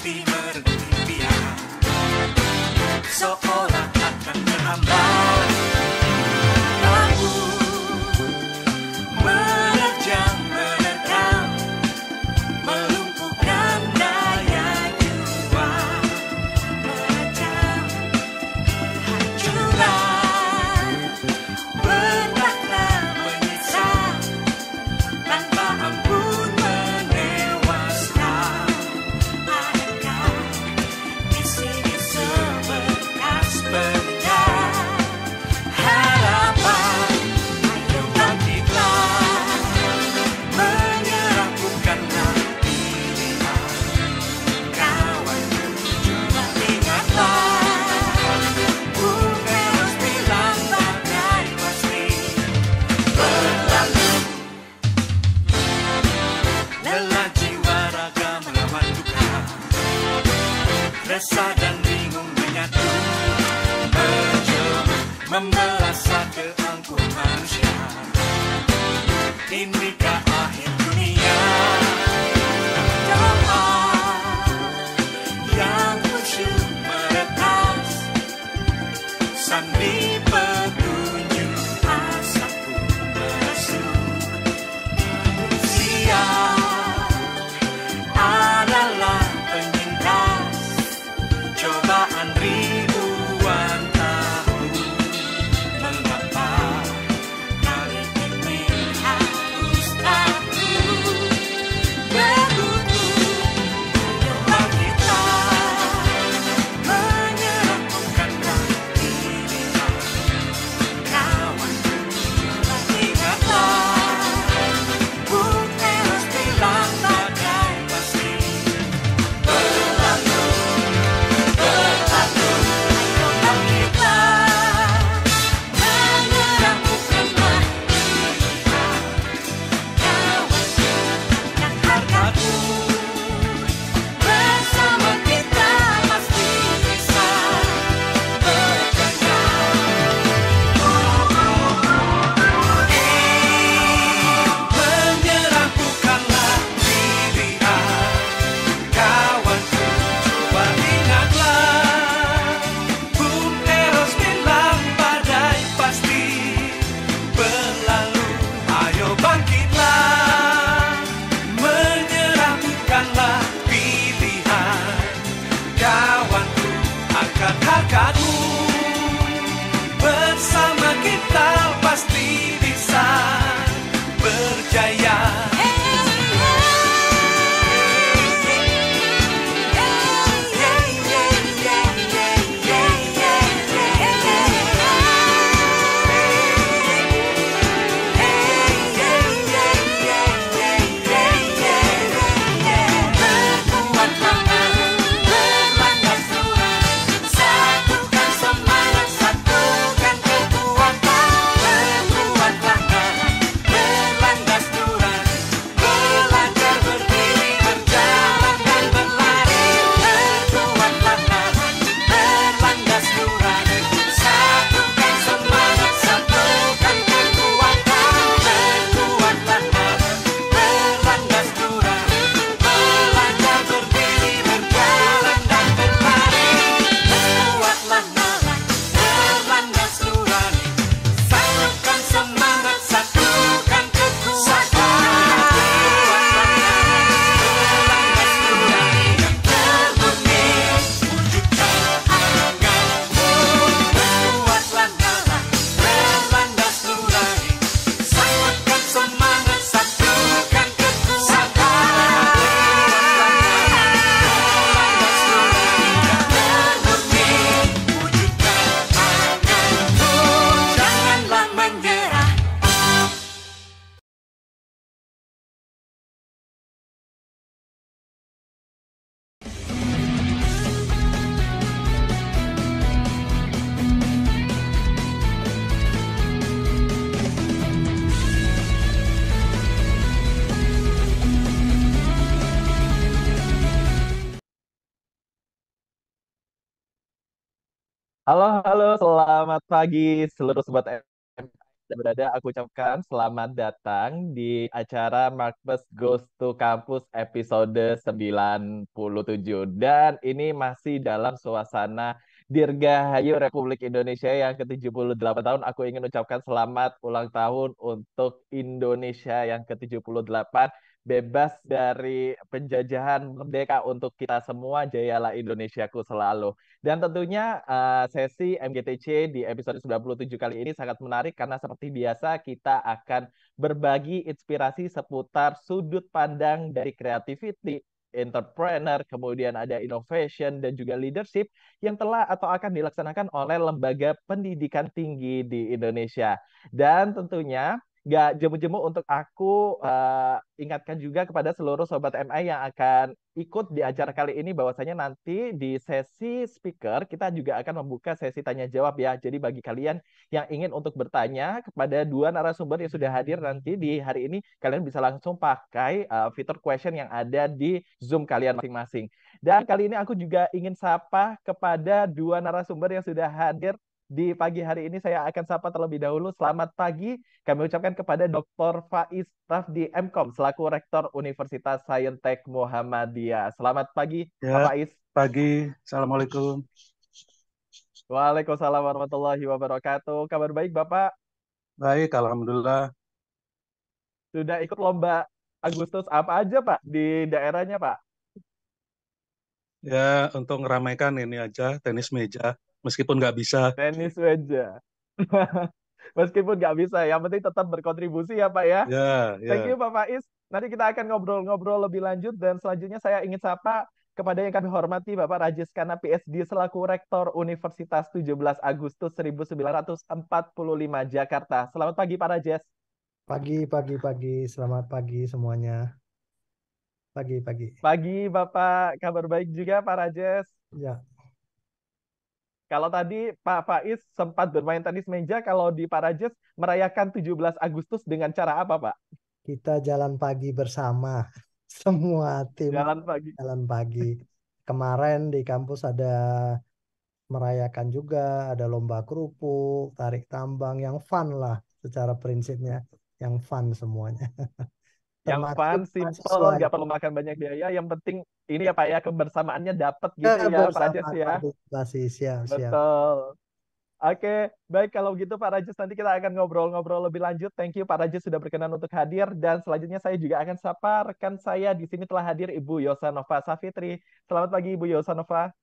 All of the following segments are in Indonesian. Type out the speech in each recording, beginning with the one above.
hati merenggut impian, seolah akan terhambat. Aku menerjang, menerkam, melumpuhkan daya jiwa, merajam hancuran, beratlah menyiksa, tanpa ampun menewaskan. Adakah di sini sebekas peninggal harapan? Ayo bangkitlah, menyerah bukanlah pilihan. Kawanku, coba ingatlah, Bukeros bilang badai pasti berlalu. Lelah jiwa raga melawan duka, resah dan bingung menyatu, menjemur membelah keangkuhan manusia. Inikah akhir dunia? Doa yang khusyuk meretas, sambil petunjuk asa pun merasuk. Manusia adalah penyintas cobaan ribuan tahun. Mengapa kali ini harus takut berkutu? Ayo bangkitlah, menyerah bukanlah pilihan. Kawanku, coba ingatlah, Bukeros bilang badai pasti berlalu. Berlalu, ayo bangkitlah, menyerah bukanlah pilihan. Kawanku dan hargaku, bersama kita pasti bisa berjaya. Menyerah bukanlah pilihan. Kawanku, coba ingatlah, Bukeros bilang badai pasti berlalu. Ayo bangkitlah, menyerah bukanlah pilihan. Kawanku, angkat hargamu, bersama kita pasti bisa berjaya. Satukan semangat, satukan kekuatan. Halo, halo, selamat pagi seluruh sobat M berada, aku ucapkan selamat datang di acara Markpers Goes to Campus episode 97. Dan ini masih dalam suasana Dirgahayu Republik Indonesia yang ke-78 tahun. Aku ingin ucapkan selamat ulang tahun untuk Indonesia yang ke-78. Bebas dari penjajahan, merdeka untuk kita semua, jayalah Indonesiaku selalu. Dan tentunya sesi MGTC di episode 97 kali ini sangat menarik karena seperti biasa kita akan berbagi inspirasi seputar sudut pandang dari creativity, entrepreneur, kemudian ada innovation dan juga leadership yang telah atau akan dilaksanakan oleh lembaga pendidikan tinggi di Indonesia. Dan tentunya nggak jemu-jemu untuk aku ingatkan juga kepada seluruh sobat MI yang akan ikut di acara kali ini bahwasanya nanti di sesi speaker kita juga akan membuka sesi tanya jawab ya. Jadi bagi kalian yang ingin untuk bertanya kepada dua narasumber yang sudah hadir nanti di hari ini, kalian bisa langsung pakai fitur question yang ada di Zoom kalian masing-masing. Dan kali ini aku juga ingin sapa kepada dua narasumber yang sudah hadir di pagi hari ini. Saya akan sapa terlebih dahulu. Selamat pagi kami ucapkan kepada Dr. Faiz Rafdi MKOM selaku Rektor Universitas Saintek Muhammadiyah. Selamat pagi, Pak Ya, Faiz. pagi. Assalamualaikum. Waalaikumsalam warahmatullahi wabarakatuh. Kabar baik, Bapak? Baik, Alhamdulillah. Sudah ikut lomba Agustus apa aja, Pak, di daerahnya, Pak? Ya, untuk meramaikan ini aja, tenis meja. Meskipun nggak bisa. Tenis meja. Meskipun nggak bisa, yang penting tetap berkontribusi ya, Pak, ya. Ya, Thank ya. you, Pak Faiz. Nanti kita akan ngobrol-ngobrol lebih lanjut dan selanjutnya saya ingin sapa kepada yang kami hormati Bapak Rajes Kana PhD selaku Rektor Universitas 17 Agustus 1945 Jakarta. Selamat pagi Pak Rajes. Pagi. Selamat pagi semuanya. Pagi. Pagi Bapak, kabar baik juga Pak Rajes. Ya, Kalau tadi Pak Faiz sempat bermain tenis meja, kalau di Pak Rajes merayakan 17 Agustus dengan cara apa Pak? kita jalan pagi bersama. Semua tim Jalan pagi. jalan pagi. Kemarin di kampus ada merayakan juga, ada lomba kerupuk, tarik tambang, yang fun lah secara prinsipnya. Yang fun semuanya. Yang fun, Termasuk simple, mahasiswa nggak perlu makan banyak biaya. Yang penting ini ya Pak ya, kebersamaannya dapat gitu juga ya Pak bersama Rajes ya. partisipasi. Siap. Betul. Oke, baik kalau gitu Pak Rajes nanti kita akan ngobrol-ngobrol lebih lanjut. Thank you Pak Rajes sudah berkenan untuk hadir dan selanjutnya saya juga akan sapa rekan saya di sini telah hadir Ibu Yosanova Safitri. Selamat pagi Ibu Yosanova.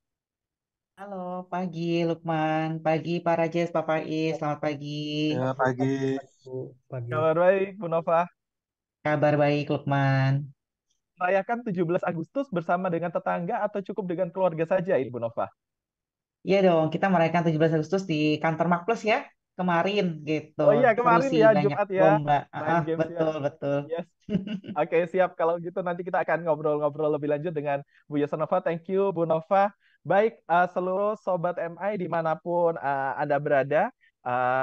Halo, pagi Lukman, pagi Pak Rajes, Pak Faiz, selamat pagi. Ya, Pagi, pagi, pagi. pagi, Bu. Pagi. Kabar baik Bu Nova. Kabar baik Lukman. Merayakan 17 Agustus bersama dengan tetangga atau cukup dengan keluarga saja Ibu Nova? Iya dong, kita merayakan 17 Agustus di kantor Makplus ya, kemarin gitu. Oh iya Seru kemarin sih, ya banyak Jumat ya lomba. main games ya. Betul. Yes. Oke, siap. Kalau gitu nanti kita akan ngobrol-ngobrol lebih lanjut dengan Bu Yosanova. Thank you, Bu Nova. Baik, seluruh Sobat MI dimanapun Anda berada,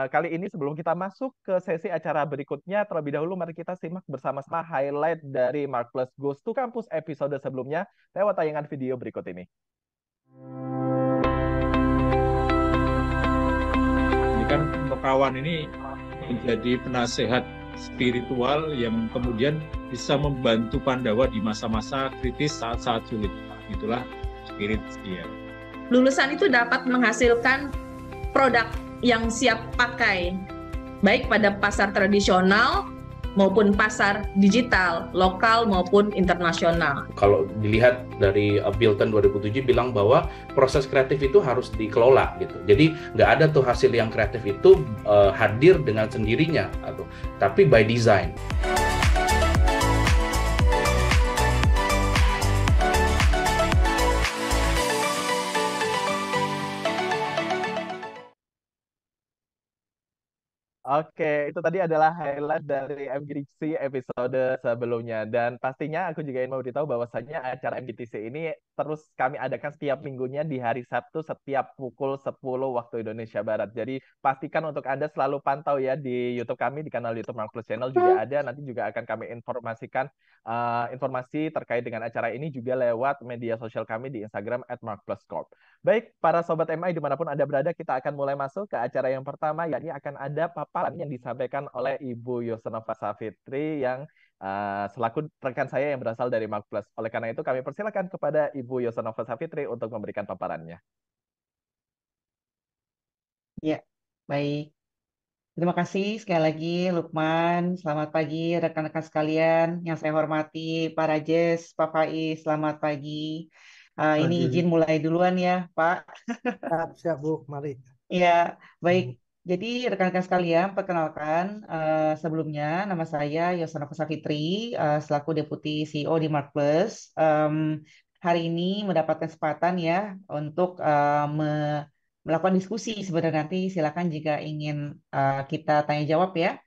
kali ini sebelum kita masuk ke sesi acara berikutnya, terlebih dahulu mari kita simak bersama-sama highlight dari Mark Plus Goes to Campus episode sebelumnya lewat tayangan video berikut ini. Ini kan Pekawan ini menjadi penasehat spiritual yang kemudian bisa membantu Pandawa di masa-masa kritis saat-saat sulit. Itulah spirit dia. Lulusan itu dapat menghasilkan produk yang siap pakai, baik pada pasar tradisional maupun pasar digital, lokal maupun internasional. Kalau dilihat dari Bilton 2007 bilang bahwa proses kreatif itu harus dikelola gitu. Jadi nggak ada tuh hasil yang kreatif itu hadir dengan sendirinya, tapi by design. Oke, itu tadi adalah highlight dari MGTC episode sebelumnya. Dan pastinya aku juga ingin memberitahu bahwasannya acara MGTC ini terus kami adakan setiap minggunya di hari Sabtu setiap pukul 10 waktu Indonesia Barat. Jadi pastikan untuk Anda selalu pantau ya di YouTube kami, di kanal YouTube Mark Plus Channel juga ada. Nanti juga akan kami informasikan informasi terkait dengan acara ini juga lewat media sosial kami di Instagram @markpluscorp. Baik, para Sobat MI dimanapun Anda berada, kita akan mulai masuk ke acara yang pertama, yakni akan ada paparan paparan yang disampaikan oleh Ibu Yosanova Savitri yang selaku rekan saya yang berasal dari Mark Plus. Oleh karena itu kami persilakan kepada Ibu Yosanova Savitri untuk memberikan paparannya. Ya, baik. Terima kasih sekali lagi Lukman. Selamat pagi rekan-rekan sekalian yang saya hormati, Pak Rajes, Pak Faiz, selamat pagi. Ini Pagi. izin mulai duluan ya, Pak. Siap, Bu. Mari. Ya, baik. Jadi rekan-rekan sekalian, perkenalkan sebelumnya nama saya Yosanova Savitri selaku Deputi CEO di Mark Plus. Hari ini mendapat kesempatan ya untuk melakukan diskusi. Sebenarnya nanti silakan jika ingin kita tanya jawab ya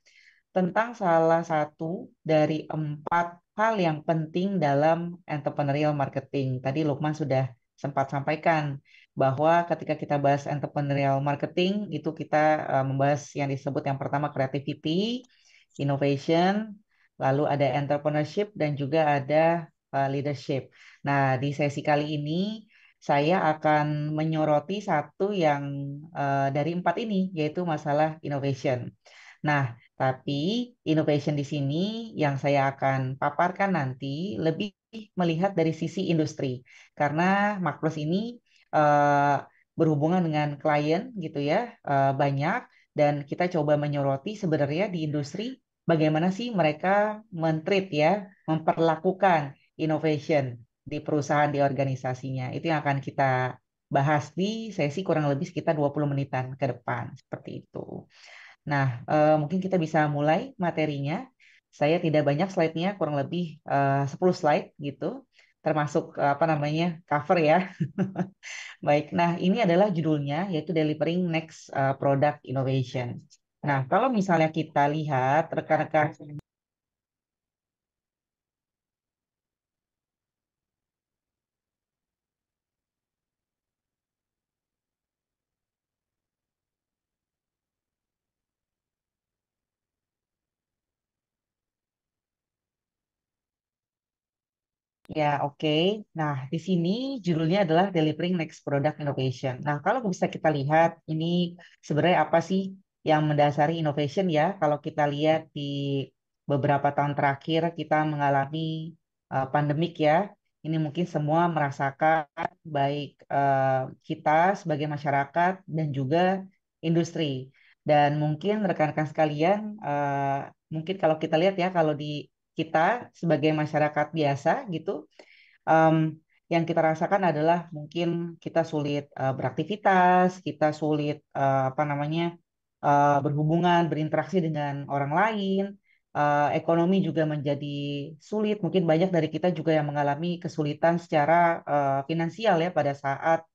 tentang salah satu dari 4 hal yang penting dalam entrepreneurial marketing. Tadi Lukman sudah sempat sampaikan bahwa ketika kita bahas entrepreneurial marketing itu kita membahas yang disebut yang pertama creativity, innovation, lalu ada entrepreneurship dan juga ada leadership. Nah, di sesi kali ini saya akan menyoroti satu yang dari 4 ini, yaitu masalah innovation. Nah, tapi innovation di sini yang saya akan paparkan nanti lebih melihat dari sisi industri. Karena Mark+ ini berhubungan dengan klien gitu ya, banyak. Dan kita coba menyoroti sebenarnya di industri bagaimana sih mereka men-treat ya, memperlakukan innovation di perusahaan, di organisasinya. Itu yang akan kita bahas di sesi kurang lebih sekitar 20 menitan ke depan. Seperti itu. Nah, mungkin kita bisa mulai materinya. Saya tidak banyak slide-nya, kurang lebih 10 slide gitu. Termasuk cover ya. Baik, nah ini adalah judulnya yaitu Delivering Next Product Innovation. Nah, kalau misalnya kita lihat rekan-rekan ya, oke. Nah, di sini judulnya adalah Delivering Next Product Innovation. Nah, kalau bisa kita lihat, ini sebenarnya apa sih yang mendasari innovation ya? Kalau kita lihat di beberapa tahun terakhir, kita mengalami pandemik ya. Ini mungkin semua merasakan baik kita sebagai masyarakat dan juga industri. Dan mungkin rekan-rekan sekalian, mungkin kalau kita lihat ya, kalau di kita sebagai masyarakat biasa gitu, em, yang kita rasakan adalah mungkin kita sulit beraktivitas, kita sulit berhubungan, berinteraksi dengan orang lain, ekonomi juga menjadi sulit. Mungkin banyak dari kita juga yang mengalami kesulitan secara finansial ya pada saat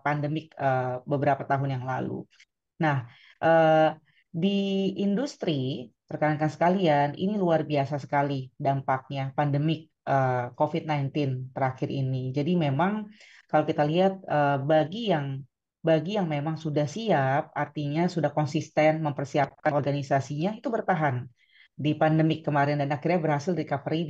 pandemik beberapa tahun yang lalu. Nah, di industri, rekan-rekan sekalian, ini luar biasa sekali dampaknya pandemik COVID-19 terakhir ini. Jadi memang kalau kita lihat bagi yang memang sudah siap, artinya sudah konsisten mempersiapkan organisasinya, itu bertahan di pandemik kemarin dan akhirnya berhasil recovery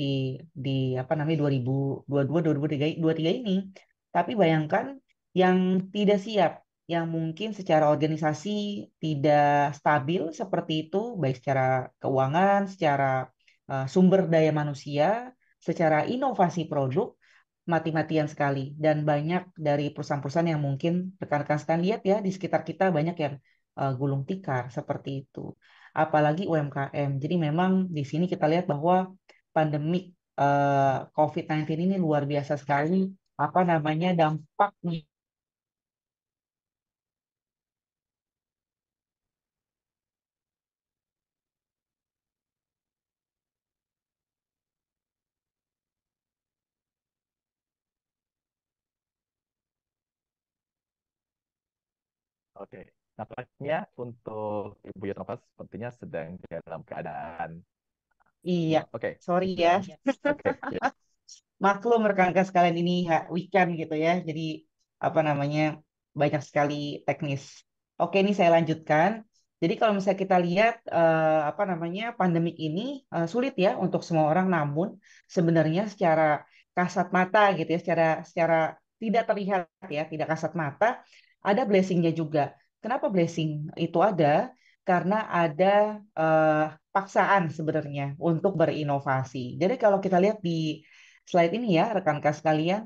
di 2022-2023 ini. Tapi bayangkan yang tidak siap, yang mungkin secara organisasi tidak stabil seperti itu, baik secara keuangan, secara sumber daya manusia, secara inovasi produk, mati-matian sekali. Dan banyak dari perusahaan-perusahaan yang mungkin rekan-rekan sekalian lihat ya, di sekitar kita banyak yang gulung tikar seperti itu. Apalagi UMKM. Jadi memang di sini kita lihat bahwa pandemik COVID-19 ini luar biasa sekali dampaknya. Oke, nampaknya untuk Ibu Yosanova sepertinya sedang dalam keadaan. Iya, Oke, sorry ya. oke, ya. Maklum rekan-rekan sekalian ini weekend gitu ya. Jadi banyak sekali teknis. Oke, ini saya lanjutkan. Jadi kalau misalnya kita lihat pandemik ini sulit ya untuk semua orang, namun sebenarnya secara kasat mata gitu ya, secara tidak terlihat ya, tidak kasat mata, ada blessingnya juga. Kenapa blessing itu ada? karena ada paksaan sebenarnya untuk berinovasi. Jadi kalau kita lihat di slide ini ya, rekan-rekan sekalian,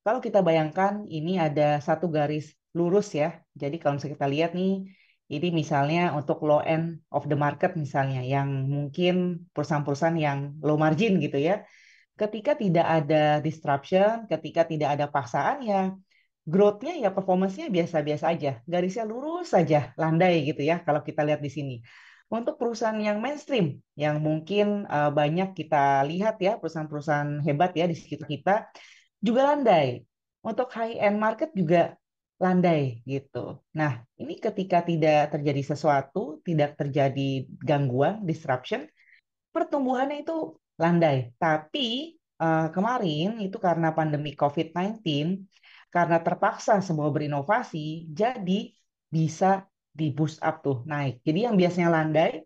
kalau kita bayangkan ini ada satu garis lurus ya. Jadi kalau misalnya kita lihat nih, ini misalnya untuk low end of the market misalnya, yang mungkin perusahaan-perusahaan yang low margin gitu ya. Ketika tidak ada disruption, ketika tidak ada paksaan ya, growth-nya ya performance-nya biasa-biasa aja. Garisnya lurus saja, landai gitu ya kalau kita lihat di sini. Untuk perusahaan yang mainstream, yang mungkin banyak kita lihat ya, perusahaan-perusahaan hebat ya di sekitar kita, juga landai. Untuk high-end market juga landai gitu. Nah, ini ketika tidak terjadi sesuatu, tidak terjadi gangguan, disruption, pertumbuhannya itu landai. Tapi kemarin itu karena pandemi COVID-19, karena terpaksa semua berinovasi, jadi bisa di boost up tuh naik. Jadi yang biasanya landai,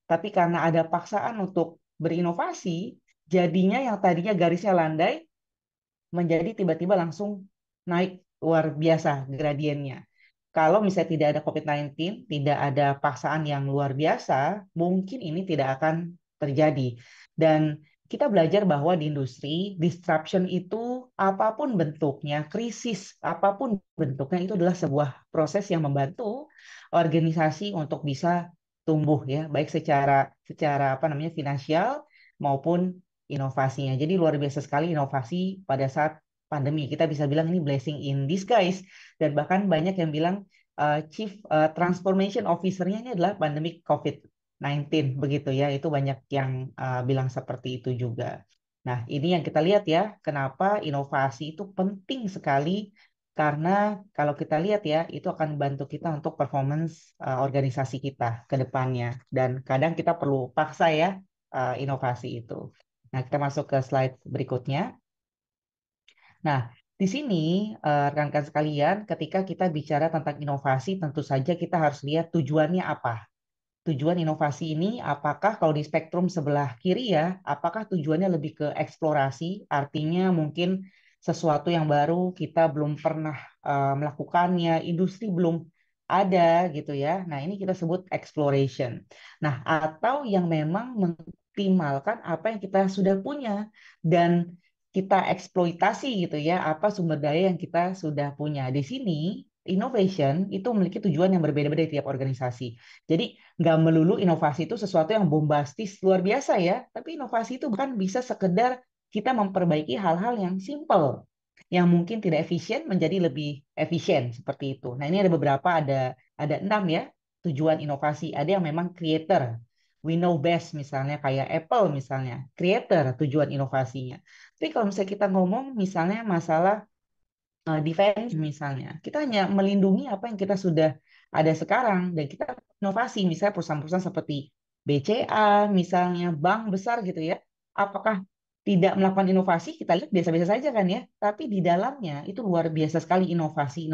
tapi karena ada paksaan untuk berinovasi, jadinya yang tadinya garisnya landai menjadi tiba-tiba langsung naik luar biasa gradiennya. Kalau misalnya tidak ada COVID-19, tidak ada paksaan yang luar biasa, mungkin ini tidak akan terjadi. Dan kita belajar bahwa di industri, disruption itu apapun bentuknya, krisis apapun bentuknya, itu adalah sebuah proses yang membantu organisasi untuk bisa tumbuh ya, baik secara finansial maupun inovasinya. Jadi luar biasa sekali inovasi pada saat pandemi. Kita bisa bilang ini blessing in disguise, dan bahkan banyak yang bilang Chief Transformation Officer-nya ini adalah pandemic COVID-19 begitu ya. Itu banyak yang bilang seperti itu juga. Nah, ini yang kita lihat ya, kenapa inovasi itu penting sekali, karena kalau kita lihat ya, itu akan bantu kita untuk performance organisasi kita ke depannya. Dan kadang kita perlu paksa ya inovasi itu. Nah, kita masuk ke slide berikutnya. Nah, di sini rekan-rekan sekalian, ketika kita bicara tentang inovasi, tentu saja kita harus lihat tujuannya apa. Tujuan inovasi ini, apakah kalau di spektrum sebelah kiri ya, apakah tujuannya lebih ke eksplorasi, artinya mungkin sesuatu yang baru kita belum pernah melakukannya, industri belum ada gitu ya. Nah, ini kita sebut exploration. Nah, atau yang memang mengoptimalkan apa yang kita sudah punya dan kita eksploitasi gitu ya, apa sumber daya yang kita sudah punya. Di sini, innovation itu memiliki tujuan yang berbeda-beda di tiap organisasi. Jadi, nggak melulu inovasi itu sesuatu yang bombastis luar biasa ya, tapi inovasi itu bahkan bisa sekedar kita memperbaiki hal-hal yang simple, yang mungkin tidak efisien menjadi lebih efisien, seperti itu. Nah, ini ada beberapa, ada 6 ya, tujuan inovasi. Ada yang memang creator. We know best misalnya, kayak Apple misalnya, creator tujuan inovasinya. Tapi kalau misalnya kita ngomong misalnya masalah defense misalnya, kita hanya melindungi apa yang kita sudah ada sekarang, dan kita inovasi misalnya perusahaan-perusahaan seperti BCA misalnya, bank besar gitu ya, apakah tidak melakukan inovasi? Kita lihat biasa-biasa saja kan ya, tapi di dalamnya itu luar biasa sekali inovasi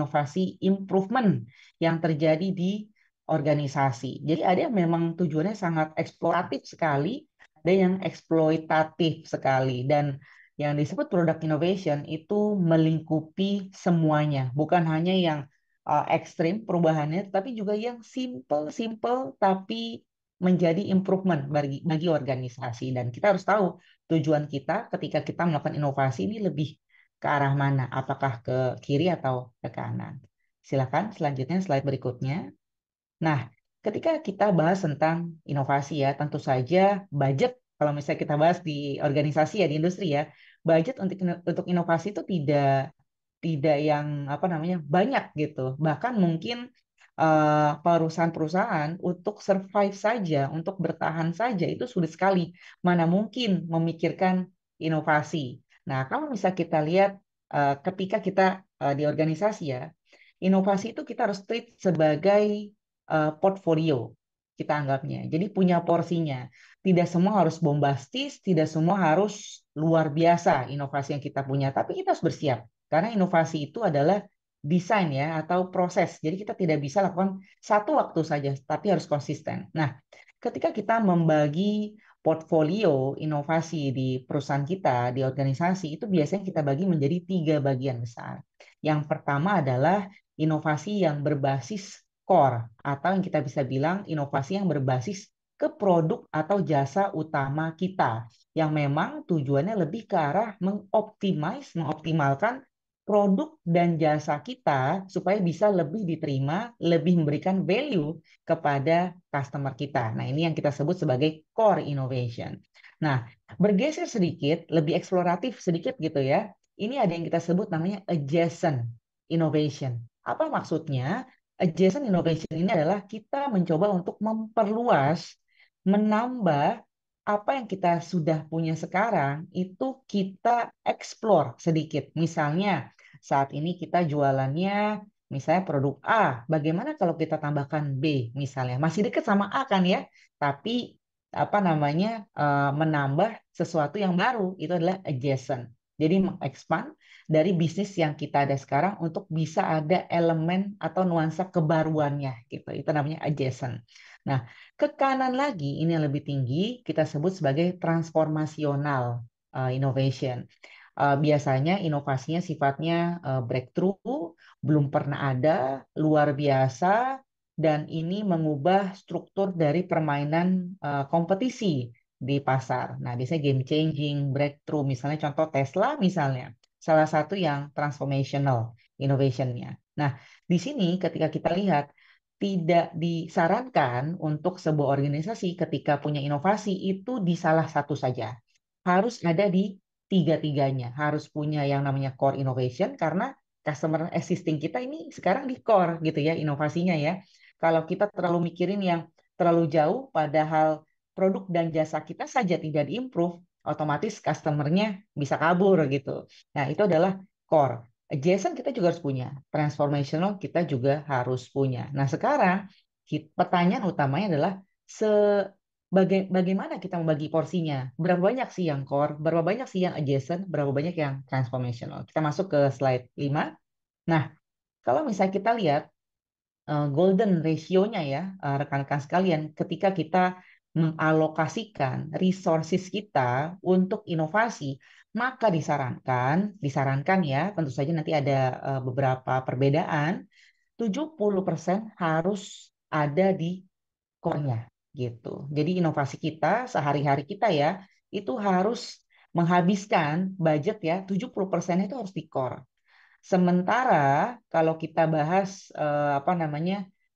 improvement yang terjadi di organisasi. Jadi ada yang memang tujuannya sangat eksploratif sekali, ada yang eksploitatif sekali, dan yang disebut product innovation itu melingkupi semuanya, bukan hanya yang ekstrim perubahannya, tapi juga yang simple tapi menjadi improvement bagi organisasi. Dan kita harus tahu tujuan kita ketika kita melakukan inovasi ini lebih ke arah mana, apakah ke kiri atau ke kanan. Silakan selanjutnya slide berikutnya. Nah, ketika kita bahas tentang inovasi ya, tentu saja budget, kalau misalnya kita bahas di organisasi ya, di industri ya, budget untuk inovasi itu tidak yang banyak gitu. Bahkan mungkin perusahaan-perusahaan untuk survive saja, untuk bertahan saja itu sulit sekali. Mana mungkin memikirkan inovasi. Nah, kalau misalnya kita lihat ketika kita di organisasi ya, inovasi itu kita harus treat sebagai portfolio, kita anggapnya. Jadi punya porsinya. Tidak semua harus bombastis, tidak semua harus luar biasa inovasi yang kita punya, tapi kita harus bersiap. Karena inovasi itu adalah desain ya, atau proses. Jadi kita tidak bisa lakukan satu waktu saja, tapi harus konsisten. Nah, ketika kita membagi portfolio inovasi di perusahaan kita, di organisasi, itu biasanya kita bagi menjadi 3 bagian besar. Yang pertama adalah inovasi yang berbasis core atau yang kita bisa bilang inovasi yang berbasis ke produk atau jasa utama kita yang memang tujuannya lebih ke arah mengoptimalkan produk dan jasa kita supaya bisa lebih diterima, lebih memberikan value kepada customer kita. Nah, ini yang kita sebut sebagai core innovation. Nah, bergeser sedikit, lebih eksploratif sedikit gitu ya. Ini ada yang kita sebut namanya adjacent innovation. Apa maksudnya? Adjacent innovation ini adalah kita mencoba untuk memperluas, menambah apa yang kita sudah punya sekarang, itu kita explore sedikit. Misalnya, saat ini kita jualannya misalnya produk A, bagaimana kalau kita tambahkan B misalnya? Masih dekat sama A kan ya, tapi menambah sesuatu yang baru, itu adalah adjacent. Jadi mengekspand dari bisnis yang kita ada sekarang untuk bisa ada elemen atau nuansa kebaruannya gitu. Itu namanya adjacent. Nah, ke kanan lagi ini yang lebih tinggi kita sebut sebagai transformasional innovation. Biasanya inovasinya sifatnya breakthrough, belum pernah ada, luar biasa, dan ini mengubah struktur dari permainan kompetisi di pasar. Nah, biasanya game changing, breakthrough, misalnya contoh Tesla misalnya, salah satu yang transformational innovation-nya. Nah, di sini ketika kita lihat, tidak disarankan untuk sebuah organisasi ketika punya inovasi itu di salah satu saja. Harus ada di tiga-tiganya. Harus punya yang namanya core innovation karena customer existing kita ini sekarang di core gitu ya inovasinya ya. Kalau kita terlalu mikirin yang terlalu jauh padahal produk dan jasa kita saja tidak diimprove, otomatis customer-nya bisa kabur gitu. Nah, itu adalah core. Adjacent kita juga harus punya. Transformational kita juga harus punya. Nah, sekarang pertanyaan utamanya adalah bagaimana kita membagi porsinya? Berapa banyak sih yang core? Berapa banyak sih yang adjacent? Berapa banyak yang transformational? Kita masuk ke slide 5. Nah, kalau misalnya kita lihat golden ratio-nya ya, rekan-rekan sekalian, ketika kita mengalokasikan resources kita untuk inovasi, maka disarankan ya, tentu saja nanti ada beberapa perbedaan, 70% harus ada di core-nya gitu. Jadi inovasi kita sehari-hari kita ya itu harus menghabiskan budget ya 70% itu harus di core. Sementara kalau kita bahas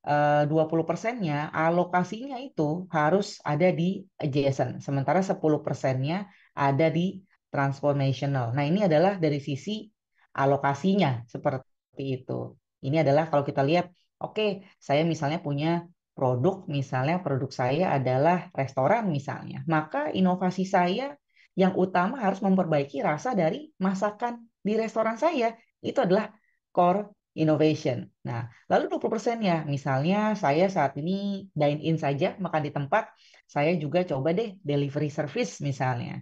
20%-nya alokasinya itu harus ada di adjacent. Sementara 10%-nya ada di transformational. Nah, ini adalah dari sisi alokasinya seperti itu. Ini adalah kalau kita lihat, oke, saya misalnya punya misalnya produk saya adalah restoran misalnya, maka inovasi saya yang utama harus memperbaiki rasa dari masakan di restoran saya. Itu adalah core innovation. Nah, lalu 20%-nya, misalnya saya saat ini dine-in saja, makan di tempat, saya juga coba deh delivery service misalnya.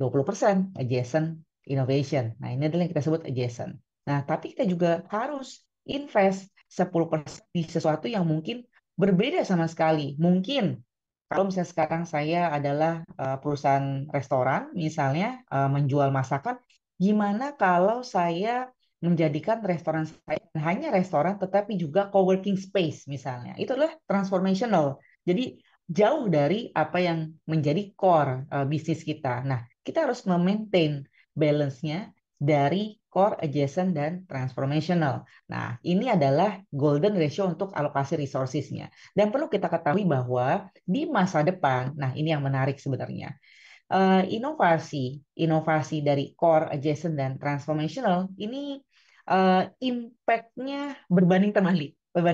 20% adjacent innovation. Nah, ini adalah yang kita sebut adjacent. Nah, tapi kita juga harus invest 10% di sesuatu yang mungkin berbeda sama sekali. Mungkin kalau misalnya sekarang saya adalah perusahaan restoran, misalnya menjual masakan, gimana kalau saya menjadikan restoran saya hanya restoran, tetapi juga coworking space misalnya. Itu adalah transformational. Jadi jauh dari apa yang menjadi core bisnis kita. Nah, kita harus memaintain balance-nya dari core, adjacent, dan transformational. Nah, ini adalah golden ratio untuk alokasi resources-nya. Dan perlu kita ketahui bahwa di masa depan, nah ini yang menarik sebenarnya, inovasi dari core, adjacent, dan transformational ini impact-nya berbanding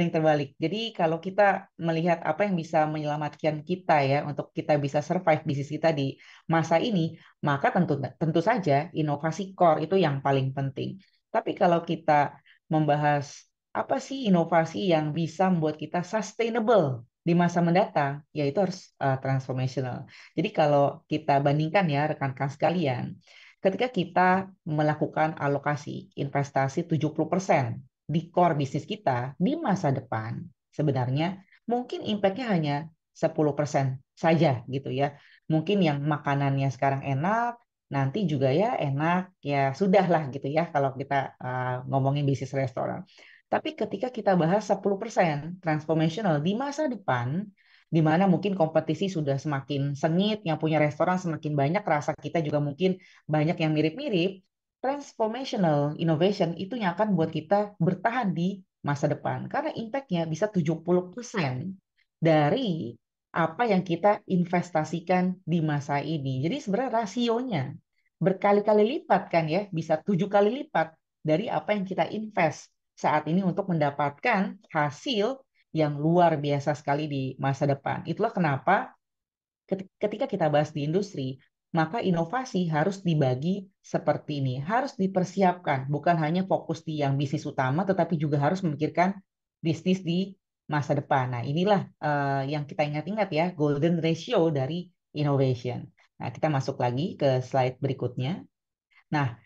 terbalik. Jadi kalau kita melihat apa yang bisa menyelamatkan kita ya untuk kita bisa survive bisnis kita di masa ini, maka tentu saja inovasi core itu yang paling penting. Tapi kalau kita membahas apa sih inovasi yang bisa membuat kita sustainable di masa mendatang, yaitu harus transformational. Jadi kalau kita bandingkan ya rekan-rekan sekalian, ketika kita melakukan alokasi investasi 70% di core bisnis kita di masa depan, sebenarnya mungkin impact-nya hanya 10% saja gitu ya. Mungkin yang makanannya sekarang enak, nanti juga ya enak, ya sudahlah gitu ya kalau kita ngomongin bisnis restoran. Tapi ketika kita bahas 10% transformational di masa depan, di mana mungkin kompetisi sudah semakin sengit, yang punya restoran semakin banyak, rasa kita juga mungkin banyak yang mirip-mirip, transformational innovation itu yang akan buat kita bertahan di masa depan. Karena impact-nya bisa 70% dari apa yang kita investasikan di masa ini. Jadi sebenarnya rasionya berkali-kali lipat kan ya, bisa 7 kali lipat dari apa yang kita invest saat ini untuk mendapatkan hasil yang luar biasa sekali di masa depan. Itulah kenapa ketika kita bahas di industri, maka inovasi harus dibagi seperti ini. Harus dipersiapkan, bukan hanya fokus di yang bisnis utama, tetapi juga harus memikirkan bisnis di masa depan. Nah, inilah yang kita ingat-ingat ya, golden ratio dari innovation. Nah, kita masuk lagi ke slide berikutnya. Nah,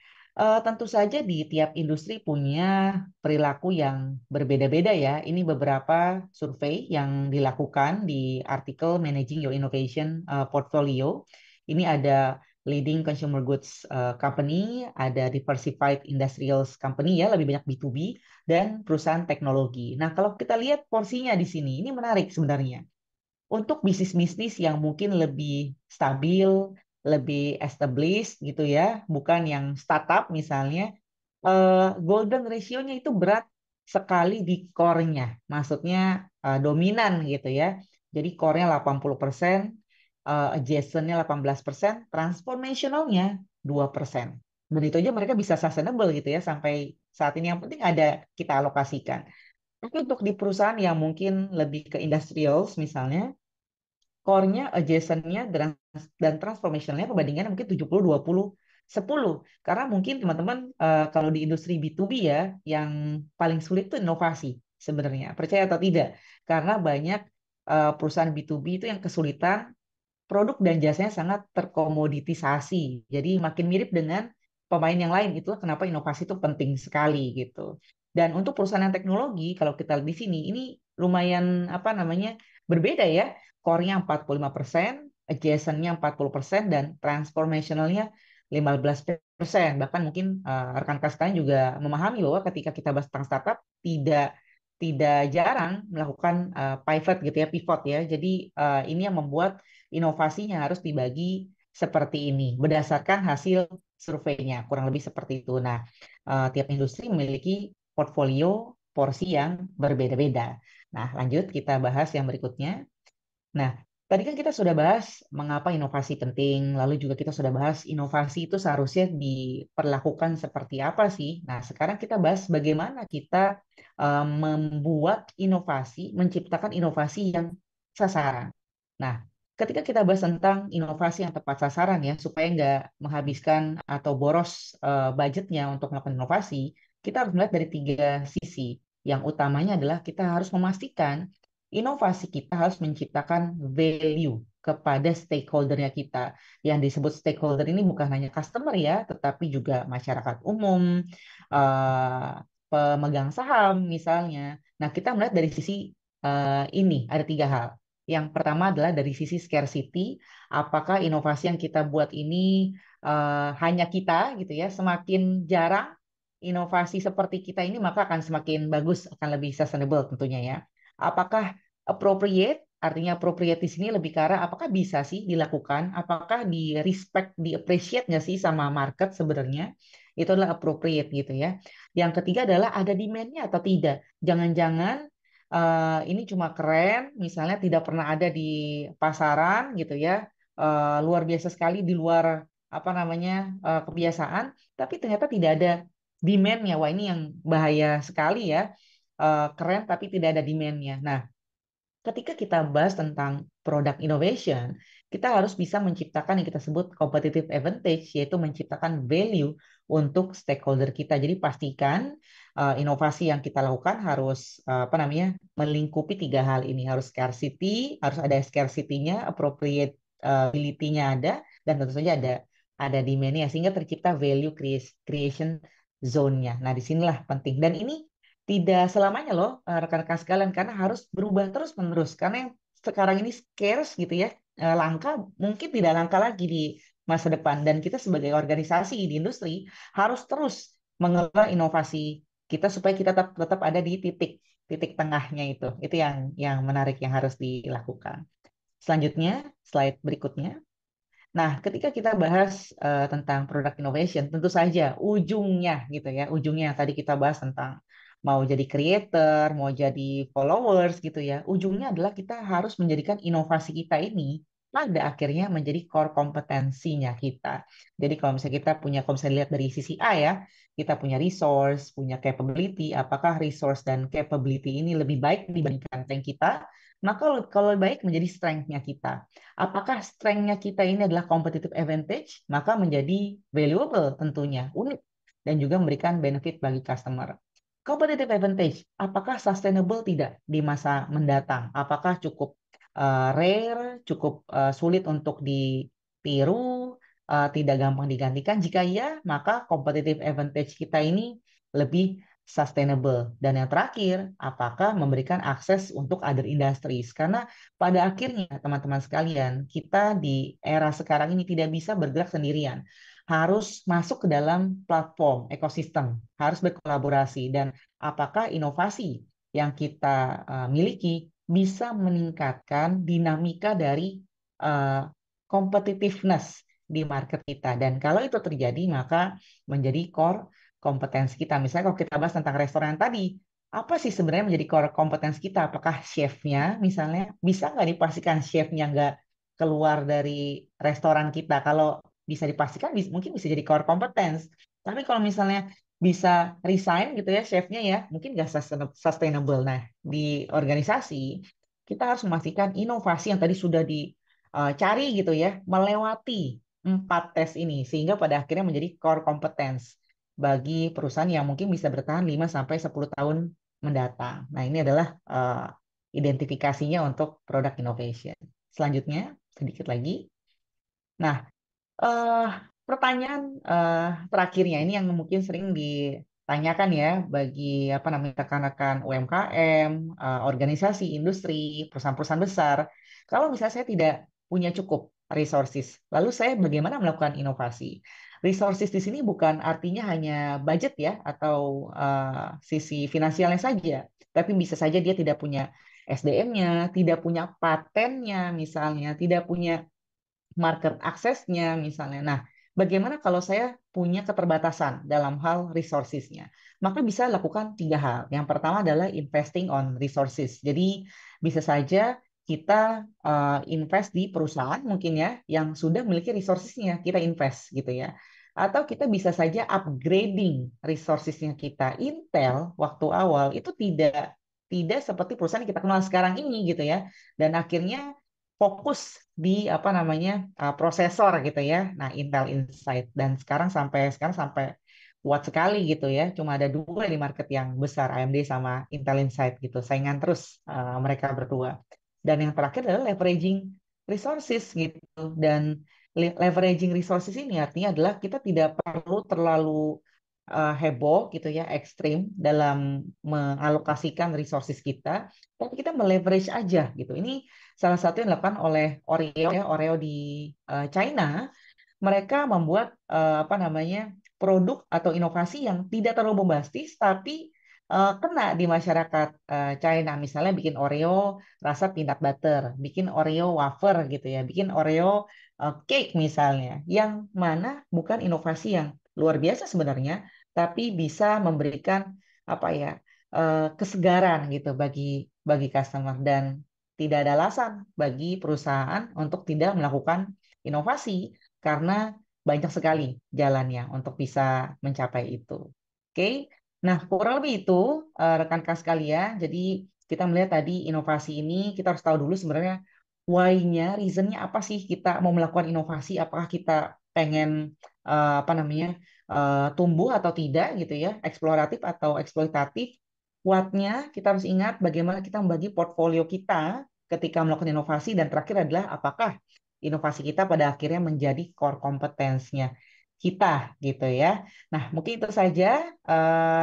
tentu saja di tiap industri punya perilaku yang berbeda-beda ya. Ini beberapa survei yang dilakukan di artikel Managing Your Innovation Portfolio. Ini ada leading consumer goods company, ada diversified industrials company ya, lebih banyak B2B, dan perusahaan teknologi. Nah, kalau kita lihat porsinya di sini, ini menarik sebenarnya. Untuk bisnis-bisnis yang mungkin lebih stabil, lebih established gitu ya, bukan yang startup misalnya, golden ratio-nya itu berat sekali di core-nya, maksudnya dominan gitu ya. Jadi core-nya 80%, adjacent-nya 18%, transformational-nya 2%. Dan itu aja mereka bisa sustainable gitu ya sampai saat ini. Yang penting ada kita alokasikan. Tapi untuk di perusahaan yang mungkin lebih ke industrials misalnya, core-nya, adjacent-nya, dan transformation-nya perbandingannya mungkin 70-20-10. Karena mungkin teman-teman kalau di industri B2B ya, yang paling sulit itu inovasi sebenarnya. Percaya atau tidak? Karena banyak perusahaan B2B itu yang kesulitan, produk dan jasanya sangat terkomoditisasi. Jadi makin mirip dengan pemain yang lain. Itulah kenapa inovasi itu penting sekali gitu. Dan untuk perusahaan teknologi, kalau kita lihat di sini, ini lumayan berbeda ya. Core-nya 45%, adjacent-nya 40%, dan transformational-nya 15%. Bahkan mungkin rekan-rekan sekalian juga memahami bahwa ketika kita bahas tentang startup, tidak jarang melakukan pivot ya. Jadi ini yang membuat inovasinya harus dibagi seperti ini berdasarkan hasil surveinya, kurang lebih seperti itu. Nah, tiap industri memiliki portfolio porsi yang berbeda-beda. Nah, lanjut kita bahas yang berikutnya. Nah, tadi kan kita sudah bahas mengapa inovasi penting, lalu juga kita sudah bahas inovasi itu seharusnya diperlakukan seperti apa sih. Nah, sekarang kita bahas bagaimana kita membuat inovasi, menciptakan inovasi yang sasaran. Nah, ketika kita bahas tentang inovasi yang tepat sasaran ya, supaya nggak menghabiskan atau boros budgetnya untuk melakukan inovasi, kita harus melihat dari 3 sisi. Yang utamanya adalah kita harus memastikan inovasi kita harus menciptakan value kepada stakeholder-nya kita. Yang disebut stakeholder ini bukan hanya customer ya, tetapi juga masyarakat umum, pemegang saham misalnya. Nah, kita melihat dari sisi ini ada 3 hal. Yang pertama adalah dari sisi scarcity, apakah inovasi yang kita buat ini hanya kita gitu ya, semakin jarang inovasi seperti kita ini maka akan semakin bagus, akan lebih sustainable tentunya ya. Apakah appropriate, artinya appropriate di sini lebih ke arah apakah bisa sih dilakukan, apakah di respect, di appreciate nggak sih sama market sebenarnya, itu adalah appropriate gitu ya. Yang ketiga adalah ada demand-nya atau tidak. Jangan-jangan ini cuma keren, misalnya tidak pernah ada di pasaran gitu ya, luar biasa sekali di luar kebiasaan, tapi ternyata tidak ada demand-nya. Wah, ini yang bahaya sekali ya. Keren tapi tidak ada demand-nya. Nah, ketika kita bahas tentang product innovation, kita harus bisa menciptakan yang kita sebut competitive advantage, yaitu menciptakan value untuk stakeholder kita. Jadi pastikan inovasi yang kita lakukan harus melingkupi 3 hal ini. Harus scarcity, harus ada scarcity-nya, appropriate-ability-nya ada, dan tentu saja ada demand-nya sehingga tercipta value creation zone-nya. Nah, disinilah penting. Dan ini tidak selamanya loh rekan-rekan sekalian, karena harus berubah terus-menerus. Karena yang sekarang ini scarce gitu ya, langka, mungkin tidak langka lagi di masa depan. Dan kita sebagai organisasi di industri harus terus mengelola inovasi kita supaya kita tetap ada di titik tengahnya itu. Itu yang menarik yang harus dilakukan. Selanjutnya, slide berikutnya. Nah, ketika kita bahas tentang product innovation, tentu saja ujungnya gitu ya, ujungnya yang tadi kita bahas tentang mau jadi creator, mau jadi followers gitu ya, ujungnya adalah kita harus menjadikan inovasi kita ini pada akhirnya menjadi core kompetensinya kita. Jadi kalau misalnya kita punya, kalau misalnya lihat dari sisi A ya, kita punya resource, punya capability, apakah resource dan capability ini lebih baik dibandingkan tank kita? Maka kalau lebih baik menjadi strength-nya kita. Apakah strength-nya kita ini adalah competitive advantage? Maka menjadi valuable tentunya, unik, dan juga memberikan benefit bagi customer. Competitive advantage, apakah sustainable tidak di masa mendatang? Apakah cukup rare, cukup sulit untuk ditiru, tidak gampang digantikan? Jika iya, maka competitive advantage kita ini lebih sustainable. Dan yang terakhir, apakah memberikan akses untuk other industries? Karena pada akhirnya, teman-teman sekalian, kita di era sekarang ini tidak bisa bergerak sendirian. Harus masuk ke dalam platform, ekosistem, harus berkolaborasi. Dan apakah inovasi yang kita miliki bisa meningkatkan dinamika dari competitiveness di market kita. Dan kalau itu terjadi, maka menjadi core kompetensi kita. Misalnya kalau kita bahas tentang restoran tadi, apa sih sebenarnya menjadi core kompetensi kita? Apakah chefnya misalnya, bisa nggak dipastikan chefnya nggak keluar dari restoran kita? Kalau bisa dipastikan, mungkin bisa jadi core competence. Tapi kalau misalnya bisa resign gitu ya chefnya ya, mungkin nggak sustainable. Nah, di organisasi, kita harus memastikan inovasi yang tadi sudah dicari gitu ya, melewati 4 tes ini, sehingga pada akhirnya menjadi core competence bagi perusahaan yang mungkin bisa bertahan 5-10 tahun mendatang. Nah, ini adalah identifikasinya untuk product innovation. Selanjutnya, sedikit lagi. Nah, pertanyaan terakhirnya ini yang mungkin sering ditanyakan ya bagi rekan-rekan UMKM, organisasi, industri, perusahaan-perusahaan besar. Kalau misalnya saya tidak punya cukup resources, lalu saya bagaimana melakukan inovasi? Resources di sini bukan artinya hanya budget ya atau sisi finansialnya saja, tapi bisa saja dia tidak punya SDM-nya, tidak punya patennya misalnya, tidak punya market aksesnya misalnya. Nah, bagaimana kalau saya punya keterbatasan dalam hal resources-nya? Maka bisa lakukan 3 hal. Yang pertama adalah investing on resources. Jadi bisa saja kita invest di perusahaan mungkin ya yang sudah memiliki resources-nya, kita invest gitu ya. Atau kita bisa saja upgrading resources-nya kita. Intel waktu awal itu tidak seperti perusahaan yang kita kenal sekarang ini gitu ya. Dan akhirnya fokus di prosesor gitu ya. Nah, Intel Inside dan sekarang sampai kuat sekali gitu ya. Cuma ada 2 di market yang besar, AMD sama Intel Inside gitu. Saingan terus mereka berdua. Dan yang terakhir adalah leveraging resources gitu. Dan leveraging resources ini artinya adalah kita tidak perlu terlalu heboh gitu ya, ekstrim dalam mengalokasikan resources kita, tapi kita meleverage aja gitu. Ini salah satu yang dilakukan oleh Oreo ya, Oreo di China. Mereka membuat produk atau inovasi yang tidak terlalu bombastis tapi kena di masyarakat China. Misalnya bikin Oreo rasa peanut butter, bikin Oreo wafer gitu ya, bikin Oreo cake misalnya, yang mana bukan inovasi yang luar biasa sebenarnya, tapi bisa memberikan kesegaran gitu bagi customer, dan tidak ada alasan bagi perusahaan untuk tidak melakukan inovasi karena banyak sekali jalannya untuk bisa mencapai itu. Oke. Nah, kurang lebih itu rekan-rekan sekalian. Jadi kita melihat tadi inovasi ini kita harus tahu dulu sebenarnya why-nya, reason-nya apa sih kita mau melakukan inovasi? Apakah kita pengen tumbuh atau tidak gitu ya, eksploratif atau eksploitatif. What-nya kita harus ingat bagaimana kita membagi portfolio kita ketika melakukan inovasi, dan terakhir adalah apakah inovasi kita pada akhirnya menjadi core kompetensinya kita gitu ya. Nah, mungkin itu saja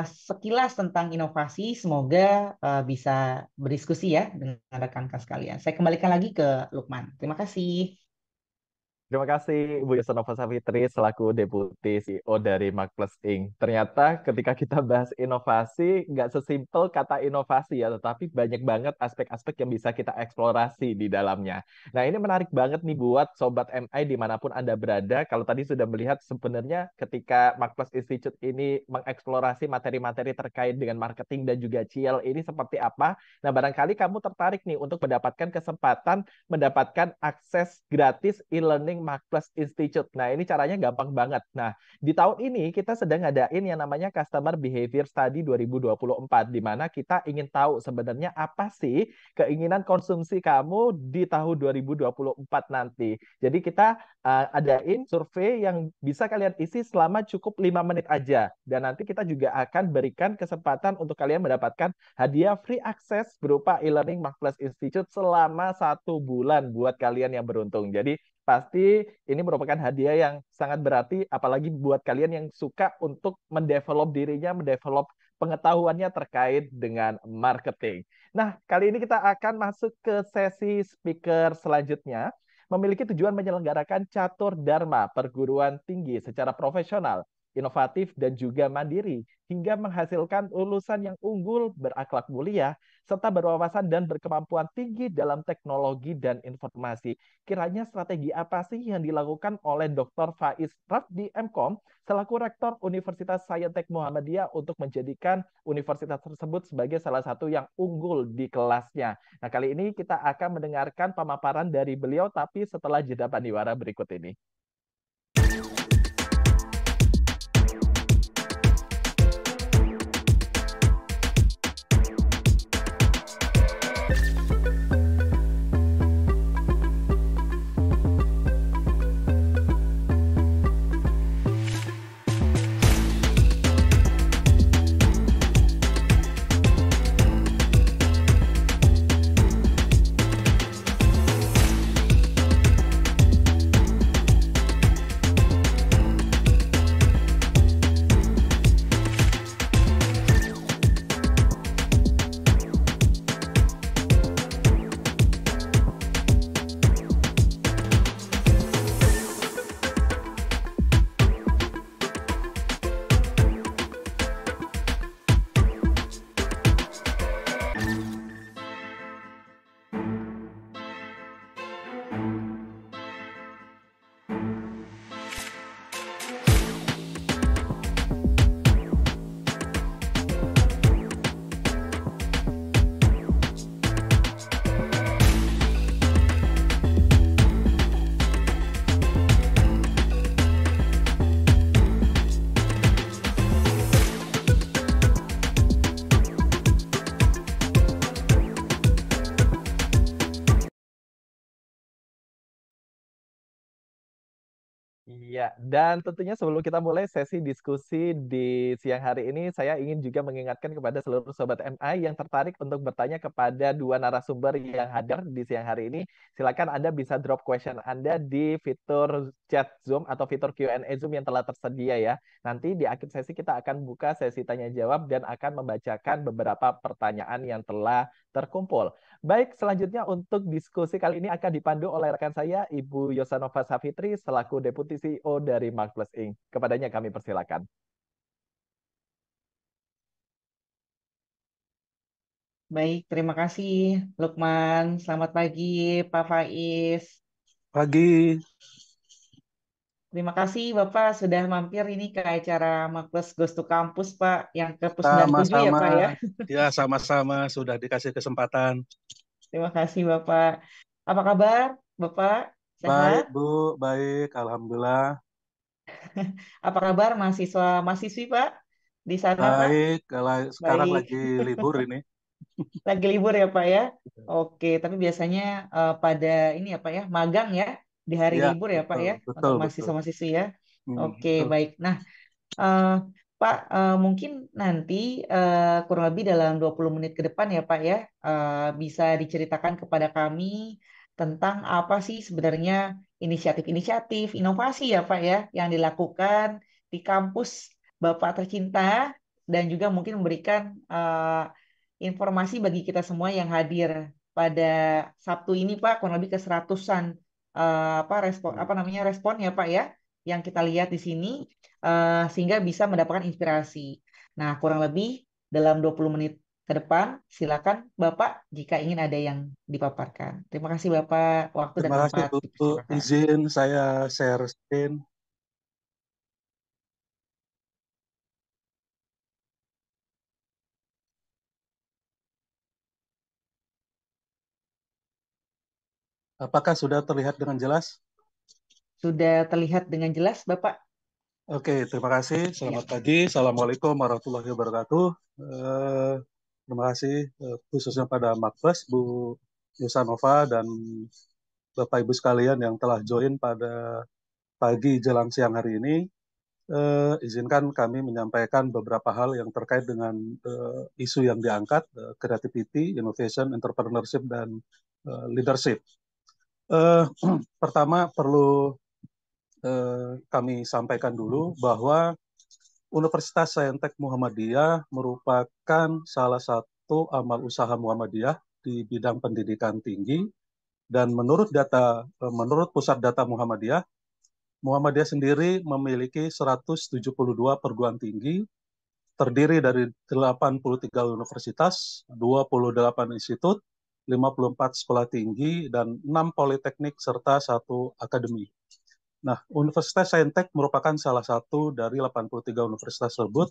sekilas tentang inovasi. Semoga bisa berdiskusi ya dengan rekan-rekan sekalian. Saya kembalikan lagi ke Lukman. Terima kasih. Terima kasih Ibu Yusnova Safitri selaku Deputi CEO dari Marketplace Inc. Ternyata ketika kita bahas inovasi, nggak sesimpel kata inovasi ya, tetapi banyak banget aspek-aspek yang bisa kita eksplorasi di dalamnya. Nah ini menarik banget nih buat Sobat MI dimanapun Anda berada. Kalau tadi sudah melihat sebenarnya ketika Marketplace Institute ini mengeksplorasi materi-materi terkait dengan marketing dan juga CL ini seperti apa. Nah barangkali kamu tertarik nih untuk mendapatkan kesempatan mendapatkan akses gratis e-learning Marketplace Institute. Nah, ini caranya gampang banget. Nah, di tahun ini kita sedang ngadain yang namanya Customer Behavior Study 2024, di mana kita ingin tahu sebenarnya apa sih keinginan konsumsi kamu di tahun 2024 nanti. Jadi kita adain survei yang bisa kalian isi selama cukup 5 menit aja. Dan nanti kita juga akan berikan kesempatan untuk kalian mendapatkan hadiah free access berupa e-learning Marketplace Institute selama 1 bulan buat kalian yang beruntung. Jadi pasti ini merupakan hadiah yang sangat berarti, apalagi buat kalian yang suka untuk mendevelop dirinya, mendevelop pengetahuannya terkait dengan marketing. Nah, kali ini kita akan masuk ke sesi speaker selanjutnya, memiliki tujuan menyelenggarakan catur dharma perguruan tinggi secara profesional, inovatif, dan juga mandiri, hingga menghasilkan lulusan yang unggul, berakhlak mulia, serta berwawasan dan berkemampuan tinggi dalam teknologi dan informasi. Kiranya strategi apa sih yang dilakukan oleh Dr. Faiz Rafdi MKom selaku Rektor Universitas Saintek Muhammadiyah untuk menjadikan universitas tersebut sebagai salah satu yang unggul di kelasnya. Nah, kali ini kita akan mendengarkan pemaparan dari beliau, tapi setelah jeda pariwara berikut ini. Iya, dan tentunya sebelum kita mulai sesi diskusi di siang hari ini, saya ingin juga mengingatkan kepada seluruh Sobat MI yang tertarik untuk bertanya kepada 2 narasumber yang hadir di siang hari ini. Silakan Anda bisa drop question Anda di fitur chat Zoom atau fitur Q&A Zoom yang telah tersedia ya. Nanti di akhir sesi kita akan buka sesi tanya jawab dan akan membacakan beberapa pertanyaan yang telah terkumpul. Baik, selanjutnya untuk diskusi kali ini akan dipandu oleh rekan saya, Ibu Yusnova Safitri, selaku Deputi CEO dari Marketplace Inc. Kepadanya kami persilakan. Baik, terima kasih Lukman. Selamat pagi Pak Faiz. Pagi. Terima kasih Bapak sudah mampir ini ke acara Marketplace Goes to Campus Pak, yang ke-97 ya Sama-sama. Pak ya. Ya, sama-sama sudah dikasih kesempatan. Terima kasih Bapak. Apa kabar Bapak? Baik, Sehat? Bu. Baik. Alhamdulillah. Apa kabar mahasiswa-mahasiswi Pak di sana Pak? Baik. Kalau sekarang Baik. lagi libur ini. Lagi libur ya Pak ya? Oke, tapi biasanya pada ini ya Pak ya, magang ya di hari Ya, libur ya Pak ya, betul, untuk betul. mahasiswa-mahasiswi ya. Oke, Betul. baik. Nah, Pak, mungkin nanti kurang lebih dalam 20 menit ke depan ya Pak ya, bisa diceritakan kepada kami tentang apa sih sebenarnya inisiatif-inisiatif, inovasi ya Pak ya, yang dilakukan di kampus Bapak tercinta, dan juga mungkin memberikan informasi bagi kita semua yang hadir pada Sabtu ini Pak, kurang lebih ke 100-an respon ya Pak ya yang kita lihat di sini sehingga bisa mendapatkan inspirasi. Nah, kurang lebih dalam 20 menit ke depan silakan Bapak jika ingin ada yang dipaparkan. Terima kasih Bapak, waktu dan Terima kasih tempat Bu. dipersilakan. Izin saya share screen. Apakah sudah terlihat dengan jelas? Sudah terlihat dengan jelas Bapak? Oke, terima kasih. Selamat pagi. Assalamualaikum warahmatullahi wabarakatuh. Terima kasih khususnya pada Makbes, Bu Yusanova, dan Bapak Ibu sekalian yang telah join pada pagi jelang siang hari ini. Izinkan kami menyampaikan beberapa hal yang terkait dengan isu yang diangkat, creativity, innovation, entrepreneurship, dan leadership. Pertama, perlu kami sampaikan dulu bahwa Universitas Saintek Muhammadiyah merupakan salah satu amal usaha Muhammadiyah di bidang pendidikan tinggi, dan menurut Pusat Data Muhammadiyah, Muhammadiyah sendiri memiliki 172 perguruan tinggi, terdiri dari 83 universitas, 28 institut, 54 sekolah tinggi, dan 6 politeknik serta 1 akademi. Nah, Universitas Saintek merupakan salah satu dari 83 universitas tersebut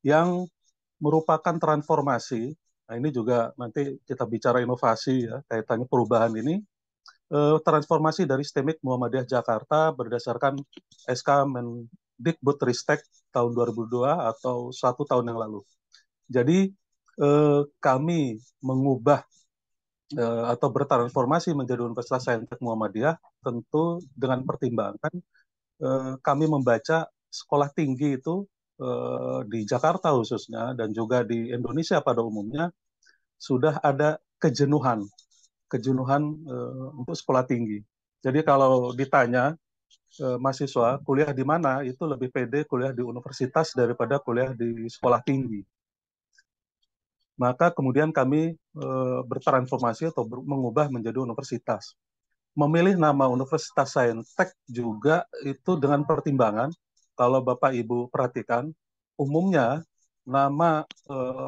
yang merupakan transformasi. Nah, ini juga nanti kita bicara inovasi ya, kaitannya perubahan ini. Transformasi dari STEMIK Muhammadiyah Jakarta berdasarkan SK Mendikbudristek tahun 2002 atau 1 tahun yang lalu. Jadi kami mengubah atau bertransformasi menjadi Universitas Saintek Muhammadiyah tentu dengan pertimbangan kami membaca sekolah tinggi itu di Jakarta khususnya dan juga di Indonesia pada umumnya sudah ada kejenuhan untuk sekolah tinggi. Jadi kalau ditanya mahasiswa kuliah di mana, itu lebih pede kuliah di universitas daripada kuliah di sekolah tinggi. Maka kemudian kami bertransformasi atau mengubah menjadi universitas. Memilih nama Universitas Saintek juga itu dengan pertimbangan, kalau Bapak Ibu perhatikan, umumnya nama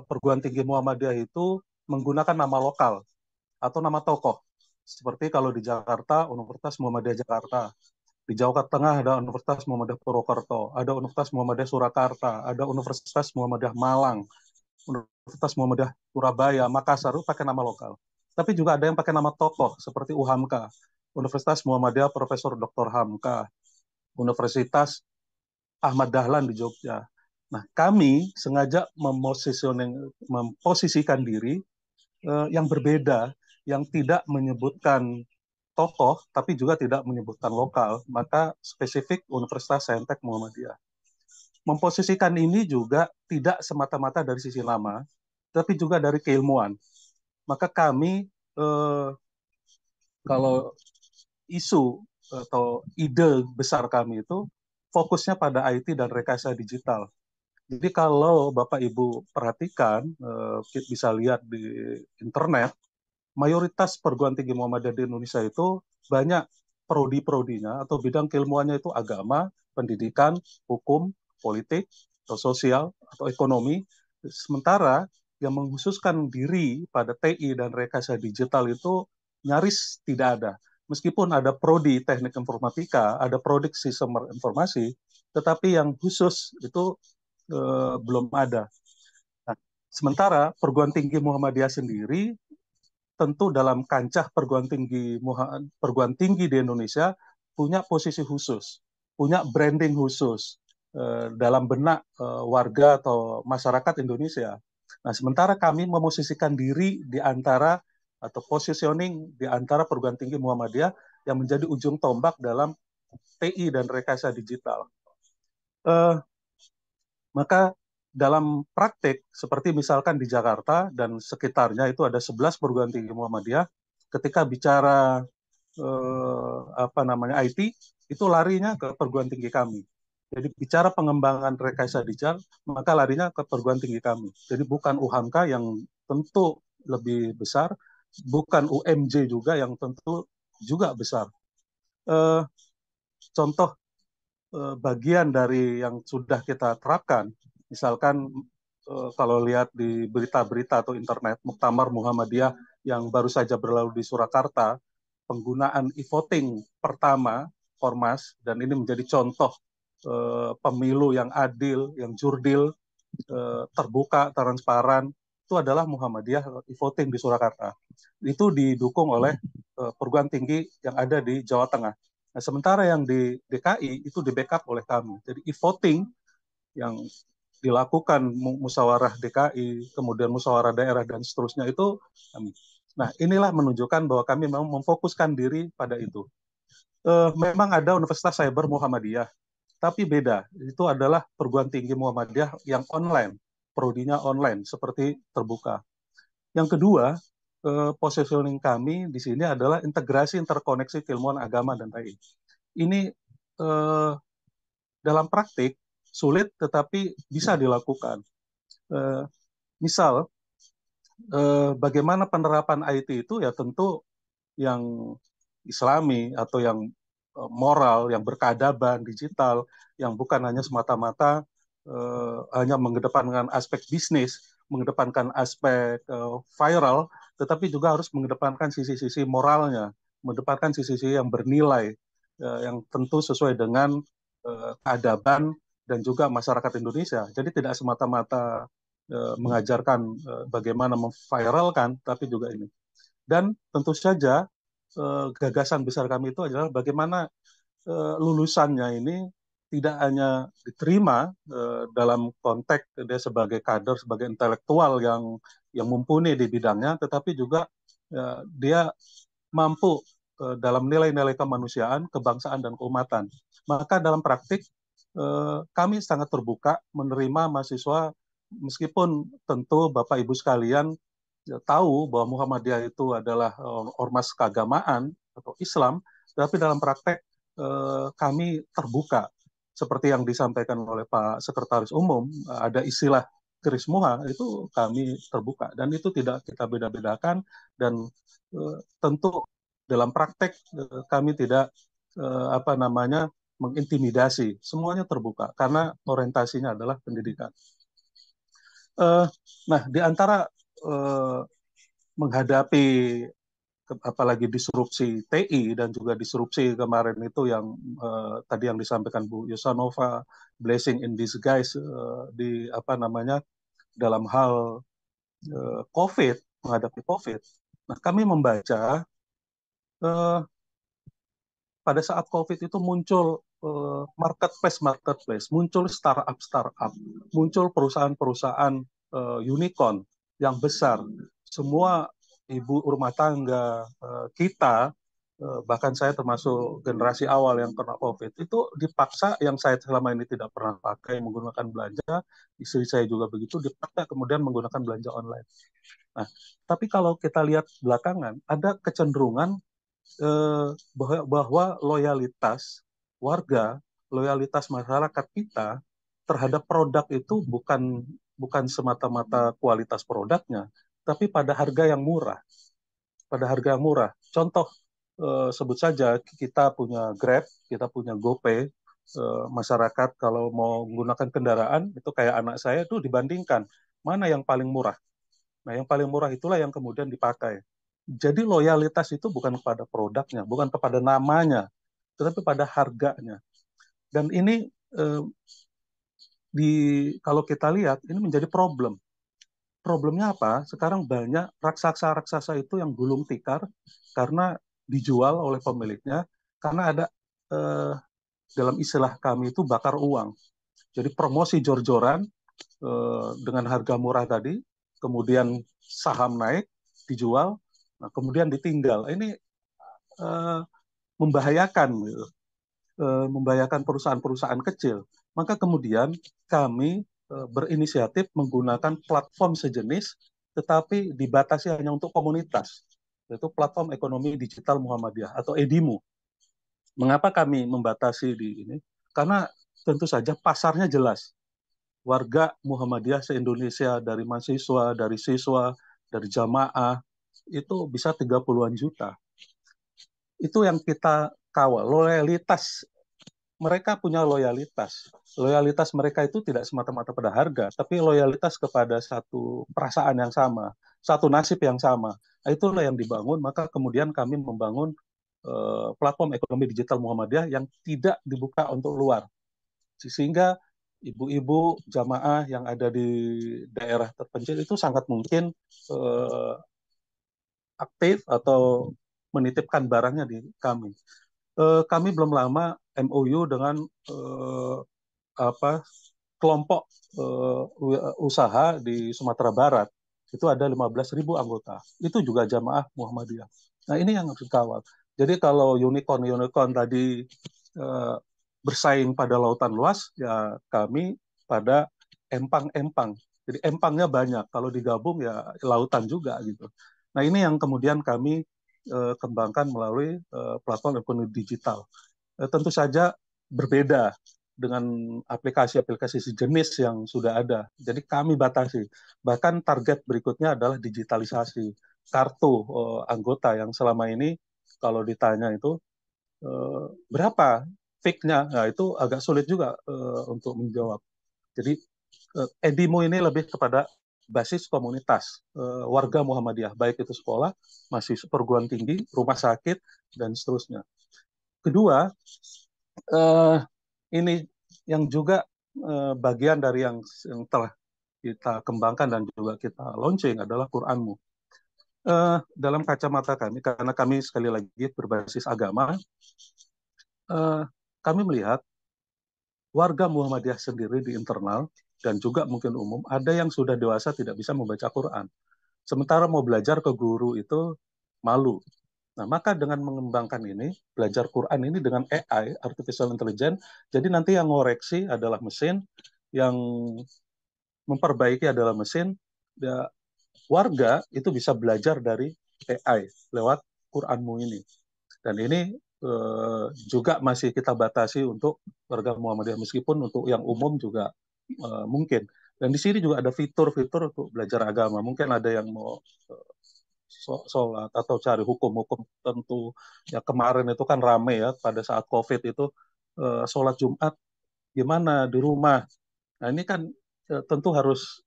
perguruan tinggi Muhammadiyah itu menggunakan nama lokal atau nama tokoh. Seperti kalau di Jakarta, Universitas Muhammadiyah Jakarta. Di Jawa Tengah ada Universitas Muhammadiyah Purwokerto, ada Universitas Muhammadiyah Surakarta, ada Universitas Muhammadiyah Malang, Universitas Muhammadiyah Surabaya, Makassar, itu pakai nama lokal. Tapi juga ada yang pakai nama tokoh, seperti UHAMKA, Universitas Muhammadiyah Profesor Dr. Hamka, Universitas Ahmad Dahlan di Jogja. Nah, kami sengaja memposisikan diri yang berbeda, yang tidak menyebutkan tokoh, tapi juga tidak menyebutkan lokal, maka spesifik Universitas Saintek Muhammadiyah. Memposisikan ini juga tidak semata-mata dari sisi nama, tapi juga dari keilmuan. Maka kami, kalau isu atau ide besar kami itu fokusnya pada IT dan rekayasa digital. Jadi kalau Bapak Ibu perhatikan, bisa lihat di internet, mayoritas perguruan tinggi Muhammadiyah di Indonesia itu banyak prodi-prodinya atau bidang keilmuannya itu agama, pendidikan, hukum, politik, atau sosial, atau ekonomi. Sementara yang mengkhususkan diri pada TI dan rekayasa digital itu nyaris tidak ada. Meskipun ada prodi teknik informatika, ada prodi sistem informasi, tetapi yang khusus itu belum ada. Nah, sementara perguruan tinggi Muhammadiyah sendiri tentu dalam kancah perguruan tinggi di Indonesia punya posisi khusus, punya branding khusus dalam benak warga atau masyarakat Indonesia. Nah, sementara kami memosisikan diri di antara atau positioning di antara perguruan tinggi Muhammadiyah yang menjadi ujung tombak dalam TI dan rekayasa digital. Maka dalam praktik, seperti misalkan di Jakarta dan sekitarnya itu ada 11 perguruan tinggi Muhammadiyah, ketika bicara IT, itu larinya ke perguruan tinggi kami. Jadi bicara pengembangan rekayasa digital, maka larinya ke perguruan tinggi kami. Jadi bukan UHAMKA yang tentu lebih besar, bukan UMJ juga yang tentu juga besar. Eh, contoh bagian dari yang sudah kita terapkan, misalkan kalau lihat di berita-berita atau internet, Muktamar Muhammadiyah yang baru saja berlalu di Surakarta, penggunaan e-voting pertama, Ormas, dan ini menjadi contoh pemilu yang adil, yang jurdil, terbuka, transparan, itu adalah Muhammadiyah e-voting di Surakarta. Itu didukung oleh perguruan tinggi yang ada di Jawa Tengah. Nah, sementara yang di DKI itu di backup oleh kami. Jadi e-voting yang dilakukan musyawarah DKI, kemudian musyawarah daerah dan seterusnya itu kami. Nah, inilah menunjukkan bahwa kami memang memfokuskan diri pada itu. Memang ada Universitas Cyber Muhammadiyah, tapi beda. Itu adalah perguruan tinggi Muhammadiyah yang online, prodinya online, seperti terbuka. Yang kedua, positioning kami di sini adalah integrasi interkoneksi keilmuan agama dan TI. Ini dalam praktik sulit tetapi bisa dilakukan. Misal, bagaimana penerapan IT itu ya tentu yang Islami atau yang moral, yang berkeadaban, digital, yang bukan hanya semata-mata hanya mengedepankan aspek bisnis, mengedepankan aspek viral, tetapi juga harus mengedepankan sisi-sisi moralnya, mengedepankan sisi-sisi yang bernilai, yang tentu sesuai dengan keadaban dan juga masyarakat Indonesia. Jadi tidak semata-mata mengajarkan bagaimana memviralkan, tapi juga ini. Dan tentu saja gagasan besar kami itu adalah bagaimana lulusannya ini tidak hanya diterima dalam konteks dia sebagai kader, sebagai intelektual yang mumpuni di bidangnya, tetapi juga dia mampu dalam nilai-nilai kemanusiaan, kebangsaan, dan keumatan. Maka dalam praktik kami sangat terbuka menerima mahasiswa, meskipun tentu Bapak Ibu sekalian tahu bahwa Muhammadiyah itu adalah ormas keagamaan atau Islam, tapi dalam praktek kami terbuka. Seperti yang disampaikan oleh Pak Sekretaris Umum, ada istilah Krismuha, itu kami terbuka. Dan itu tidak kita beda-bedakan, dan tentu dalam praktek kami tidak mengintimidasi. Semuanya terbuka, karena orientasinya adalah pendidikan. Nah, di antara menghadapi apalagi disrupsi TI dan juga disrupsi kemarin itu yang tadi yang disampaikan Bu Yosanova, blessing in disguise di dalam hal COVID, menghadapi COVID. Nah, kami membaca pada saat COVID itu muncul marketplace, muncul startup, muncul perusahaan-perusahaan unicorn yang besar. Semua ibu rumah tangga kita, bahkan saya termasuk generasi awal yang kena COVID, itu dipaksa, yang saya selama ini tidak pernah pakai menggunakan belanja, istri saya juga begitu, dipaksa kemudian menggunakan belanja online. Nah, tapi kalau kita lihat belakangan, ada kecenderungan bahwa loyalitas warga, loyalitas masyarakat kita terhadap produk itu bukan semata-mata kualitas produknya, tapi pada harga yang murah. Pada harga yang murah. Contoh, sebut saja kita punya Grab, kita punya GoPay, masyarakat kalau mau menggunakan kendaraan, itu kayak anak saya itu dibandingkan, mana yang paling murah. Nah, yang paling murah itulah yang kemudian dipakai. Jadi loyalitas itu bukan kepada produknya, bukan kepada namanya, tetapi pada harganya. Dan ini kalau kita lihat, ini menjadi problem. Problemnya apa? Sekarang banyak raksasa-raksasa itu yang gulung tikar karena dijual oleh pemiliknya, karena ada dalam istilah kami itu bakar uang. Jadi promosi jor-joran dengan harga murah tadi, kemudian saham naik, dijual, nah, kemudian ditinggal. Ini membahayakan, membahayakan perusahaan-perusahaan kecil. Maka kemudian kami berinisiatif menggunakan platform sejenis, tetapi dibatasi hanya untuk komunitas, yaitu Platform Ekonomi Digital Muhammadiyah atau EDIMU. Mengapa kami membatasi di ini? Karena tentu saja pasarnya jelas. Warga Muhammadiyah se-Indonesia, dari mahasiswa, dari siswa, dari jamaah, itu bisa 30-an juta. Itu yang kita kawal. Loyalitas, mereka punya loyalitas. Loyalitas mereka itu tidak semata-mata pada harga, tapi loyalitas kepada satu perasaan yang sama, satu nasib yang sama. Itulah yang dibangun, maka kemudian kami membangun platform ekonomi digital Muhammadiyah yang tidak dibuka untuk luar. Sehingga ibu-ibu jamaah yang ada di daerah terpencil itu sangat mungkin aktif atau menitipkan barangnya di kami. Kami belum lama MOU dengan kelompok usaha di Sumatera Barat. Itu ada 15.000 anggota. Itu juga jamaah Muhammadiyah. Nah, ini yang harus dikawal. Jadi kalau unicorn tadi bersaing pada lautan luas, ya kami pada empang-empang. Jadi empangnya banyak. Kalau digabung ya lautan juga gitu. Nah, ini yang kemudian kami kembangkan melalui platform ekonomi digital. Tentu saja berbeda dengan aplikasi-aplikasi sejenis yang sudah ada. Jadi kami batasi. Bahkan target berikutnya adalah digitalisasi kartu anggota yang selama ini kalau ditanya itu berapa fee-nya, nah itu agak sulit juga untuk menjawab. Jadi Edimo ini lebih kepada basis komunitas warga Muhammadiyah, baik itu sekolah, mahasiswa perguruan tinggi, rumah sakit, dan seterusnya. Kedua, ini yang juga bagian dari yang telah kita kembangkan dan juga kita launching adalah Quranmu. Dalam kacamata kami, karena kami sekali lagi berbasis agama, kami melihat warga Muhammadiyah sendiri di internal dan juga mungkin umum, ada yang sudah dewasa tidak bisa membaca Quran. Sementara mau belajar ke guru itu malu. Nah, maka dengan mengembangkan ini, belajar Quran ini dengan AI, Artificial Intelligence, jadi nanti yang ngoreksi adalah mesin, yang memperbaiki adalah mesin, ya, warga itu bisa belajar dari AI lewat Quranmu ini. Dan ini juga masih kita batasi untuk warga Muhammadiyah, meskipun untuk yang umum juga mungkin. Dan di sini juga ada fitur-fitur untuk belajar agama. Mungkin ada yang mau sholat atau cari hukum-hukum tentu. Ya kemarin itu kan rame ya pada saat COVID itu sholat Jumat gimana di rumah. Nah ini kan tentu harus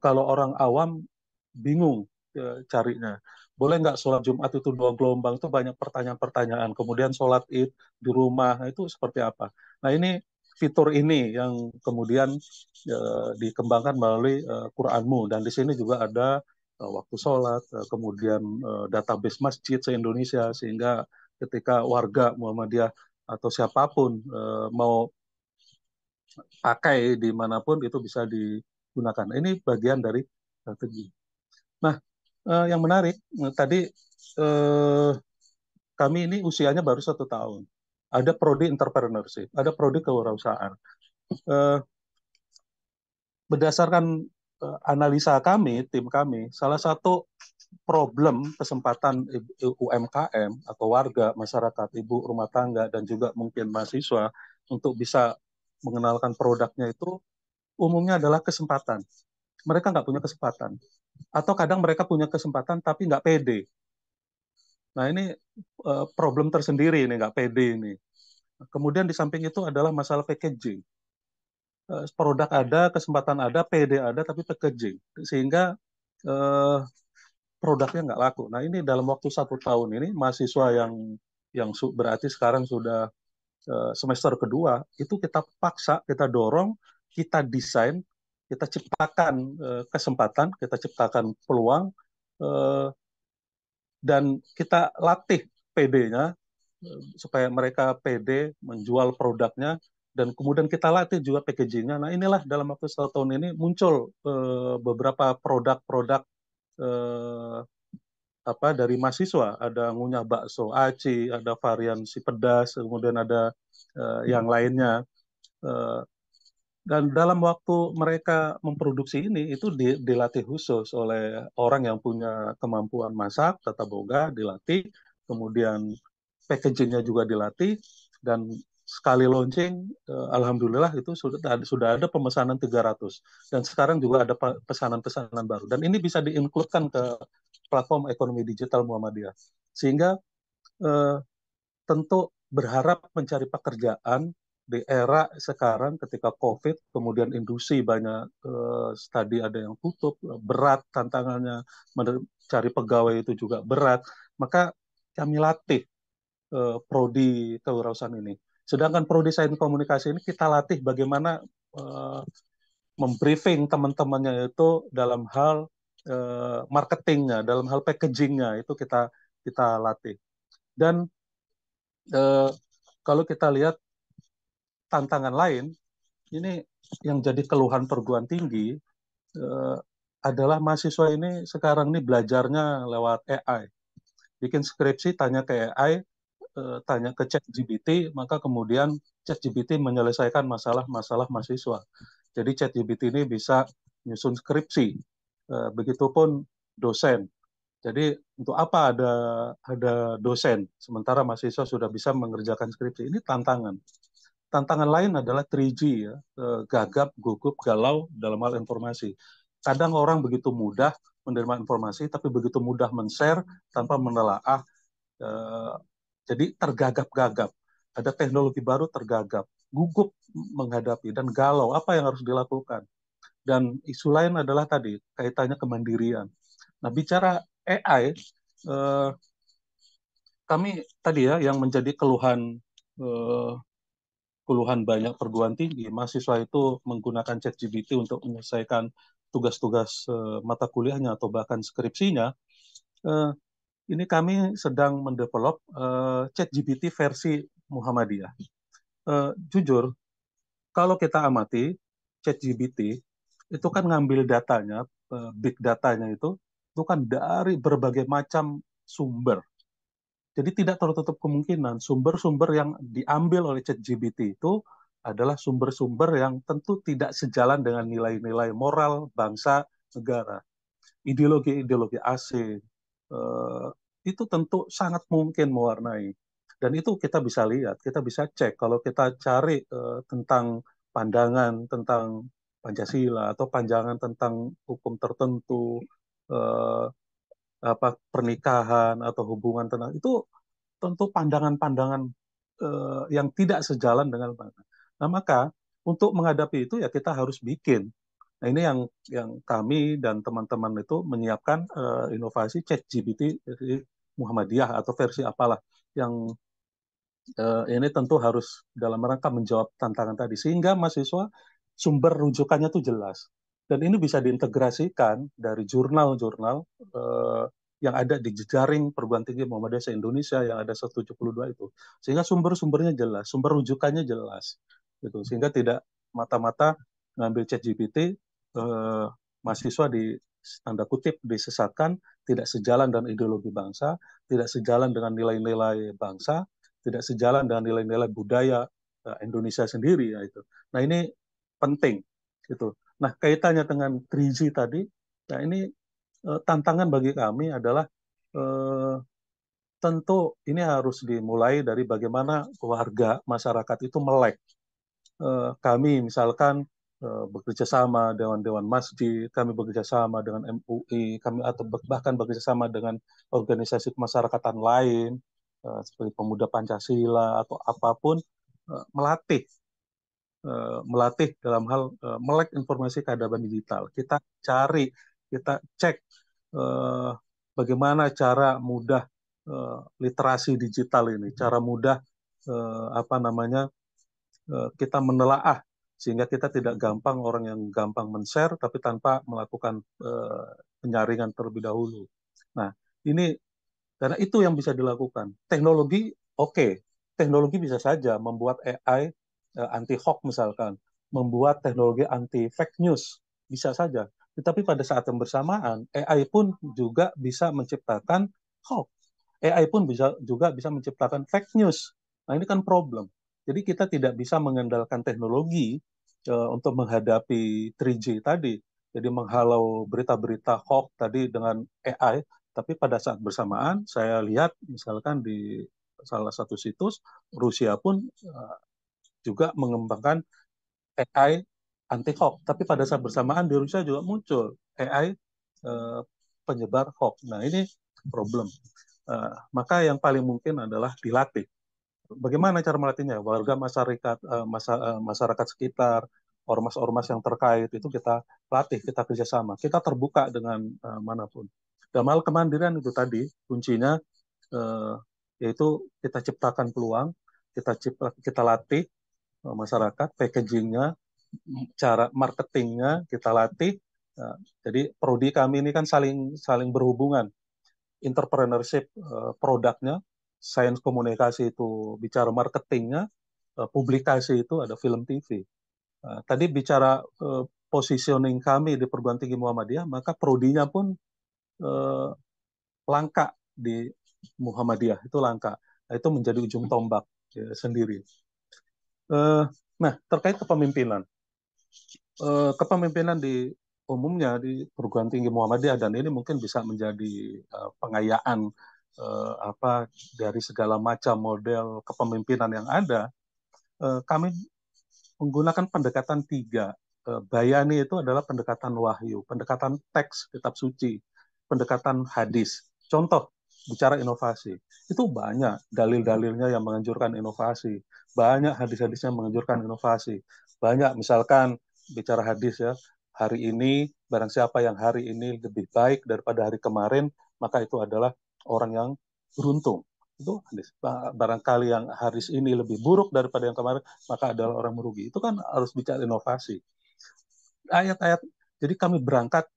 kalau orang awam bingung carinya. Boleh nggak sholat Jumat itu 2 gelombang? Itu banyak pertanyaan-pertanyaan. Kemudian sholat Id di rumah, nah, itu seperti apa? Nah ini fitur ini yang kemudian dikembangkan melalui Quranmu. Dan di sini juga ada waktu sholat, kemudian database masjid se-Indonesia, sehingga ketika warga Muhammadiyah atau siapapun mau pakai dimanapun itu bisa digunakan. Ini bagian dari strategi. Nah, yang menarik tadi kami ini usianya baru 1 tahun. Ada prodi entrepreneurship, ada prodi kewirausahaan. Berdasarkan analisa kami, tim kami, salah satu problem kesempatan UMKM atau warga masyarakat, ibu rumah tangga dan juga mungkin mahasiswa untuk bisa mengenalkan produknya itu umumnya adalah kesempatan. Mereka nggak punya kesempatan. Atau kadang mereka punya kesempatan tapi nggak pede. Nah ini problem tersendiri ini, nggak pede ini. Kemudian di samping itu adalah masalah packaging. Produk ada, kesempatan ada, pede ada, tapi packaging. Sehingga produknya nggak laku. Nah ini dalam waktu 1 tahun ini, mahasiswa yang berarti sekarang sudah semester kedua, itu kita paksa, kita dorong, kita desain, kita ciptakan kesempatan, kita ciptakan peluang, dan kita latih PD-nya supaya mereka PD menjual produknya, dan kemudian kita latih juga packaging-nya. Nah inilah dalam waktu 1 tahun ini muncul beberapa produk-produk dari mahasiswa. Ada ngunyah bakso aci, ada varian si pedas, kemudian ada yang lainnya. Dan dalam waktu mereka memproduksi ini, itu dilatih khusus oleh orang yang punya kemampuan masak, tata boga, dilatih, kemudian packagingnya juga dilatih, dan sekali launching, alhamdulillah itu sudah ada pemesanan 300. Dan sekarang juga ada pesanan-pesanan baru. Dan ini bisa di-include-kan ke platform ekonomi digital Muhammadiyah. Sehingga tentu berharap mencari pekerjaan di era sekarang ketika COVID, kemudian industri banyak studi ada yang tutup, berat tantangannya, mencari pegawai itu juga berat, maka kami latih prodi kewirausahaan ini. Sedangkan prodi sains komunikasi ini kita latih bagaimana membriefing teman-temannya itu dalam hal marketingnya, dalam hal packagingnya itu kita latih. Dan kalau kita lihat tantangan lain, ini yang jadi keluhan perguruan tinggi adalah mahasiswa ini sekarang ini belajarnya lewat AI. Bikin skripsi, tanya ke AI, tanya ke ChatGPT, maka kemudian ChatGPT menyelesaikan masalah-masalah mahasiswa. Jadi ChatGPT ini bisa nyusun skripsi, begitupun dosen. Jadi untuk apa ada dosen, sementara mahasiswa sudah bisa mengerjakan skripsi. Ini tantangan. Tantangan lain adalah 3G, ya, gagap, gugup, galau dalam hal informasi. Kadang orang begitu mudah menerima informasi, tapi begitu mudah men-share tanpa menelaah. Jadi tergagap-gagap. Ada teknologi baru tergagap, gugup menghadapi, dan galau. Apa yang harus dilakukan? Dan isu lain adalah tadi, kaitannya kemandirian. Nah, bicara AI, kami tadi ya, yang menjadi keluhan banyak perguruan tinggi, mahasiswa itu menggunakan ChatGPT untuk menyelesaikan tugas-tugas mata kuliahnya atau bahkan skripsinya. Ini kami sedang mendevelop ChatGPT versi Muhammadiyah. Jujur, kalau kita amati ChatGPT itu kan ngambil datanya, big datanya itu kan dari berbagai macam sumber. Jadi tidak tertutup kemungkinan sumber-sumber yang diambil oleh ChatGPT itu adalah sumber-sumber yang tentu tidak sejalan dengan nilai-nilai moral bangsa negara. Ideologi-ideologi asing itu tentu sangat mungkin mewarnai. Dan itu kita bisa lihat, kita bisa cek kalau kita cari tentang pandangan tentang Pancasila atau pandangan tentang hukum tertentu, pernikahan atau hubungan tentang itu tentu pandangan-pandangan yang tidak sejalan dengan mana. Nah, maka untuk menghadapi itu ya kita harus bikin. Nah, ini yang kami dan teman-teman itu menyiapkan inovasi ChatGPT dari Muhammadiyah atau versi apalah yang ini tentu harus dalam rangka menjawab tantangan tadi sehingga mahasiswa sumber rujukannya itu jelas. Dan ini bisa diintegrasikan dari jurnal-jurnal yang ada di jejaring perguruan tinggi Muhammadiyah se-Indonesia yang ada 172 itu. Sehingga sumber-sumbernya jelas, sumber rujukannya jelas. Gitu. Sehingga tidak mata-mata ngambil ChatGPT, mahasiswa di tanda kutip disesatkan, tidak sejalan dengan ideologi bangsa, tidak sejalan dengan nilai-nilai bangsa, tidak sejalan dengan nilai-nilai budaya Indonesia sendiri. Ya, itu. Nah ini penting. Gitu. Nah, kaitannya dengan 3G tadi, nah ini tantangan bagi kami adalah tentu ini harus dimulai dari bagaimana warga masyarakat itu melek. Kami misalkan bekerja sama dengan Dewan Masjid, kami bekerja sama dengan MUI, kami atau bahkan bekerja sama dengan organisasi kemasyarakatan lain seperti Pemuda Pancasila atau apapun, melatih dalam hal melek informasi keadaban digital. Kita cari, kita cek bagaimana cara mudah literasi digital ini, cara mudah kita menelaah sehingga kita tidak gampang orang yang gampang men-share tapi tanpa melakukan penyaringan terlebih dahulu. Nah, ini karena itu yang bisa dilakukan. Teknologi oke. Teknologi bisa saja membuat AI anti hoax misalkan, membuat teknologi anti fake news bisa saja. Tetapi pada saat yang bersamaan, AI pun juga bisa menciptakan hoax. AI pun juga bisa menciptakan fake news. Nah ini kan problem. Jadi kita tidak bisa mengandalkan teknologi untuk menghadapi 3G tadi. Jadi menghalau berita-berita hoax tadi dengan AI. Tapi pada saat bersamaan, saya lihat misalkan di salah satu situs, Rusia pun juga mengembangkan AI anti hoax. Tapi pada saat bersamaan di Rusia juga muncul AI penyebar hoax. Nah ini problem. Maka yang paling mungkin adalah dilatih. Bagaimana cara melatihnya? Warga masyarakat, masyarakat sekitar, ormas-ormas yang terkait itu kita latih, kita kerjasama, kita terbuka dengan manapun. Dalam hal kemandirian itu tadi kuncinya yaitu kita ciptakan peluang, kita latih masyarakat, packagingnya, cara marketingnya kita latih. Jadi prodi kami ini kan saling berhubungan, entrepreneurship produknya, sains komunikasi itu bicara marketingnya, publikasi itu ada film TV. Tadi bicara positioning kami di perguruan tinggi Muhammadiyah, maka prodinya pun langka di Muhammadiyah, itu langka. Itu menjadi ujung tombak sendiri. Nah, terkait kepemimpinan. Kepemimpinan di umumnya di perguruan tinggi Muhammadiyah, dan ini mungkin bisa menjadi pengayaan dari segala macam model kepemimpinan yang ada. Kami menggunakan pendekatan 3. Bayani itu adalah pendekatan wahyu, pendekatan teks kitab suci, pendekatan hadis. Contoh, bicara inovasi, itu banyak dalil-dalilnya yang menganjurkan inovasi, banyak hadis-hadisnya yang menganjurkan inovasi, banyak misalkan bicara hadis ya, hari ini barang siapa yang hari ini lebih baik daripada hari kemarin, maka itu adalah orang yang beruntung. Itu hadis. Barangkali yang hari ini lebih buruk daripada yang kemarin, maka adalah orang merugi. Itu kan harus bicara inovasi. Ayat-ayat, jadi kami berangkat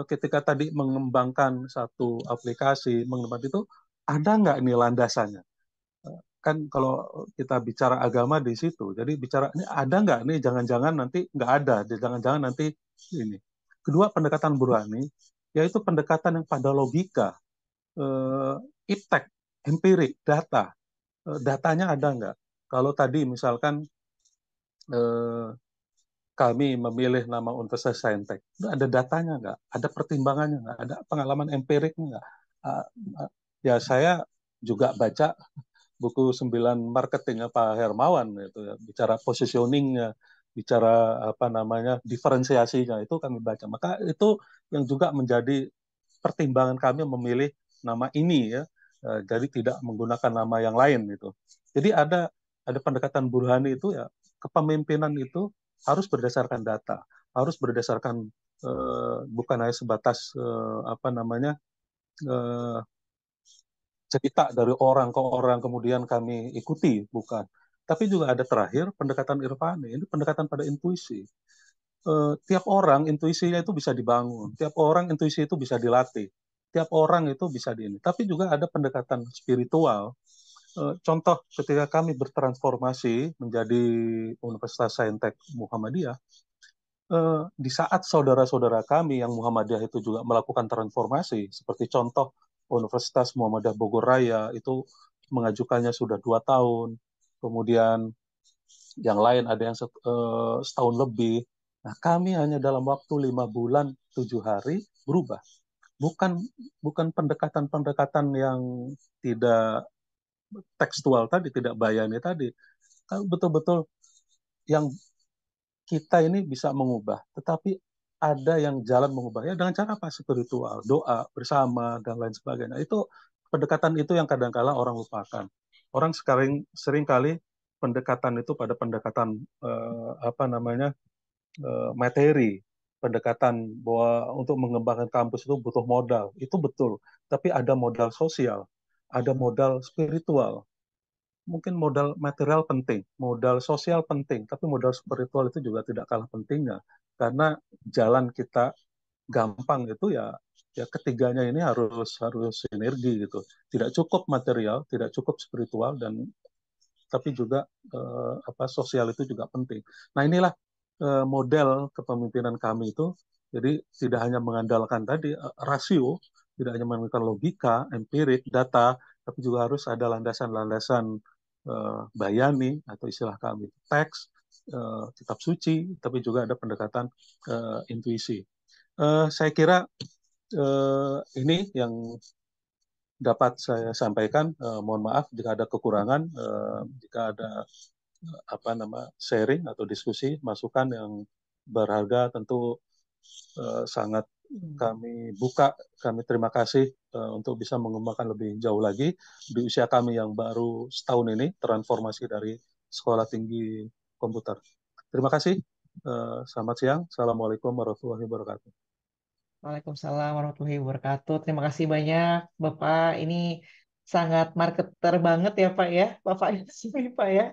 ketika tadi mengembangkan satu aplikasi, mengembangkan itu, ada nggak ini landasannya? Kan kalau kita bicara agama di situ, jadi bicara ini ada nggak nih, jangan-jangan nanti nggak ada, jangan-jangan nanti ini. Kedua, pendekatan burhani, yaitu pendekatan yang pada logika, iptek, empirik, data. Datanya ada nggak? Kalau tadi misalkan kami memilih nama Universitas Saintek, ada datanya nggak? Ada pertimbangannya nggak? Ada pengalaman empiriknya nggak? Ya saya juga baca buku 9 marketing Pak Hermawan itu ya, bicara positioningnya, bicara diferensiasinya, itu kami baca. Maka itu yang juga menjadi pertimbangan kami memilih nama ini ya. Jadi tidak menggunakan nama yang lain gitu. Jadi ada pendekatan burhani itu ya, kepemimpinan itu harus berdasarkan data, harus berdasarkan bukan hanya sebatas cerita dari orang ke orang kemudian kami ikuti, bukan. Tapi juga ada terakhir pendekatan irfani, ini pendekatan pada intuisi. Tiap orang intuisinya itu bisa dibangun, tiap orang intuisi itu bisa dilatih, tiap orang itu bisa di ini. Tapi juga ada pendekatan spiritual. Contoh ketika kami bertransformasi menjadi Universitas Saintek Muhammadiyah, di saat saudara-saudara kami yang Muhammadiyah itu juga melakukan transformasi, seperti contoh Universitas Muhammadiyah Bogor Raya itu mengajukannya sudah 2 tahun, kemudian yang lain ada yang setahun lebih. Nah, kami hanya dalam waktu 5 bulan 7 hari berubah. Bukan pendekatan-pendekatan yang tidak tekstual tadi, tidak bayani tadi. Kalau betul-betul yang kita ini bisa mengubah, tetapi ada yang jalan mengubahnya dengan cara apa? Spiritual, doa bersama dan lain sebagainya. Itu pendekatan itu yang kadang-kala orang lupakan. Orang sering kali pendekatan itu pada pendekatan materi, pendekatan bahwa untuk mengembangkan kampus itu butuh modal. Itu betul, tapi ada modal sosial, ada modal spiritual. Mungkin modal material penting, modal sosial penting, tapi modal spiritual itu juga tidak kalah pentingnya. Karena jalan kita gampang itu ya ketiganya ini harus sinergi gitu. Tidak cukup material, tidak cukup spiritual, dan tapi juga sosial itu juga penting. Nah, inilah model kepemimpinan kami itu. Jadi tidak hanya mengandalkan tadi rasio, tidak hanya mengandalkan logika, empirik, data, tapi juga harus ada landasan-landasan bayani atau istilah kami teks, kitab suci, tapi juga ada pendekatan intuisi. Saya kira ini yang dapat saya sampaikan. Mohon maaf jika ada kekurangan, jika ada sharing atau diskusi, masukan yang berharga, tentu sangat kami buka, kami terima kasih untuk bisa mengembangkan lebih jauh lagi di usia kami yang baru setahun ini transformasi dari sekolah tinggi komputer. Terima kasih. Selamat siang. Assalamualaikum warahmatullahi wabarakatuh. Waalaikumsalam warahmatullahi wabarakatuh. Terima kasih banyak Bapak. Ini sangat marketer banget ya Pak ya. Bapak ini Pak ya.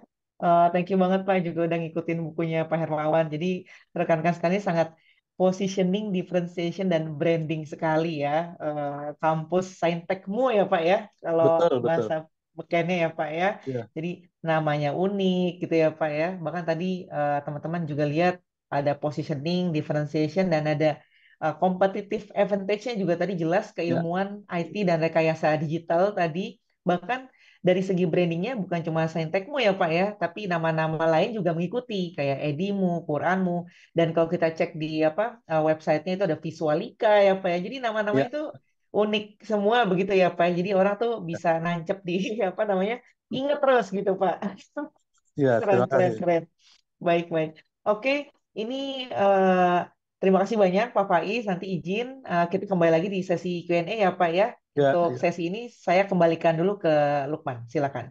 Thank you banget Pak juga udah ngikutin bukunya Pak Hermawan. Jadi rekan-rekan sekalian sangat positioning, differentiation, dan branding sekali ya. Kampus Saintekmu ya Pak ya. Kalau Betul. bahasa bekennya ya Pak ya. Iya. Jadi namanya unik gitu ya Pak ya. Bahkan tadi teman-teman juga lihat ada positioning, differentiation, dan ada competitive advantage-nya juga tadi jelas keilmuan IT dan rekayasa digital tadi. Bahkan dari segi brandingnya bukan cuma Saintekmu ya Pak ya, tapi nama-nama lain juga mengikuti kayak Edimu, Quranmu, dan kalau kita cek di websitenya itu ada Visualika ya Pak ya. Jadi nama-nama itu unik semua begitu ya Pak. Jadi orang tuh bisa nancep di ingat terus gitu Pak. Iya, terima kasih. Keren. Baik. Oke, ini terima kasih banyak Pak Faiz. Nanti izin kita kembali lagi di sesi Q&A ya Pak ya. Untuk sesi ini saya kembalikan dulu ke Lukman. Silakan.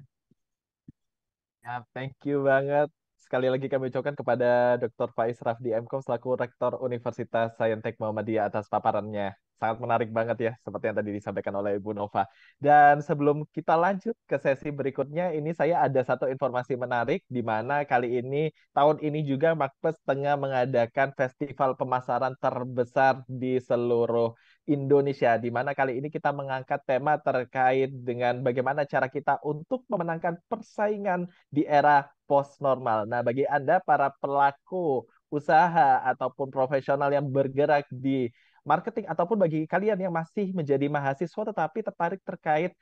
Ya, thank you banget. Sekali lagi kami ucapkan kepada Dr. Faiz Rafdi MKOM selaku Rektor Universitas Saintek Muhammadiyah atas paparannya. Sangat menarik banget ya, seperti yang tadi disampaikan oleh Ibu Nova. Dan sebelum kita lanjut ke sesi berikutnya, ini saya ada satu informasi menarik, di mana kali ini, tahun ini juga Markpers tengah mengadakan festival pemasaran terbesar di seluruh Indonesia, di mana kali ini kita mengangkat tema terkait dengan bagaimana cara kita untuk memenangkan persaingan di era post-normal. Nah, bagi Anda, para pelaku usaha ataupun profesional yang bergerak di marketing, ataupun bagi kalian yang masih menjadi mahasiswa tetapi tertarik terkait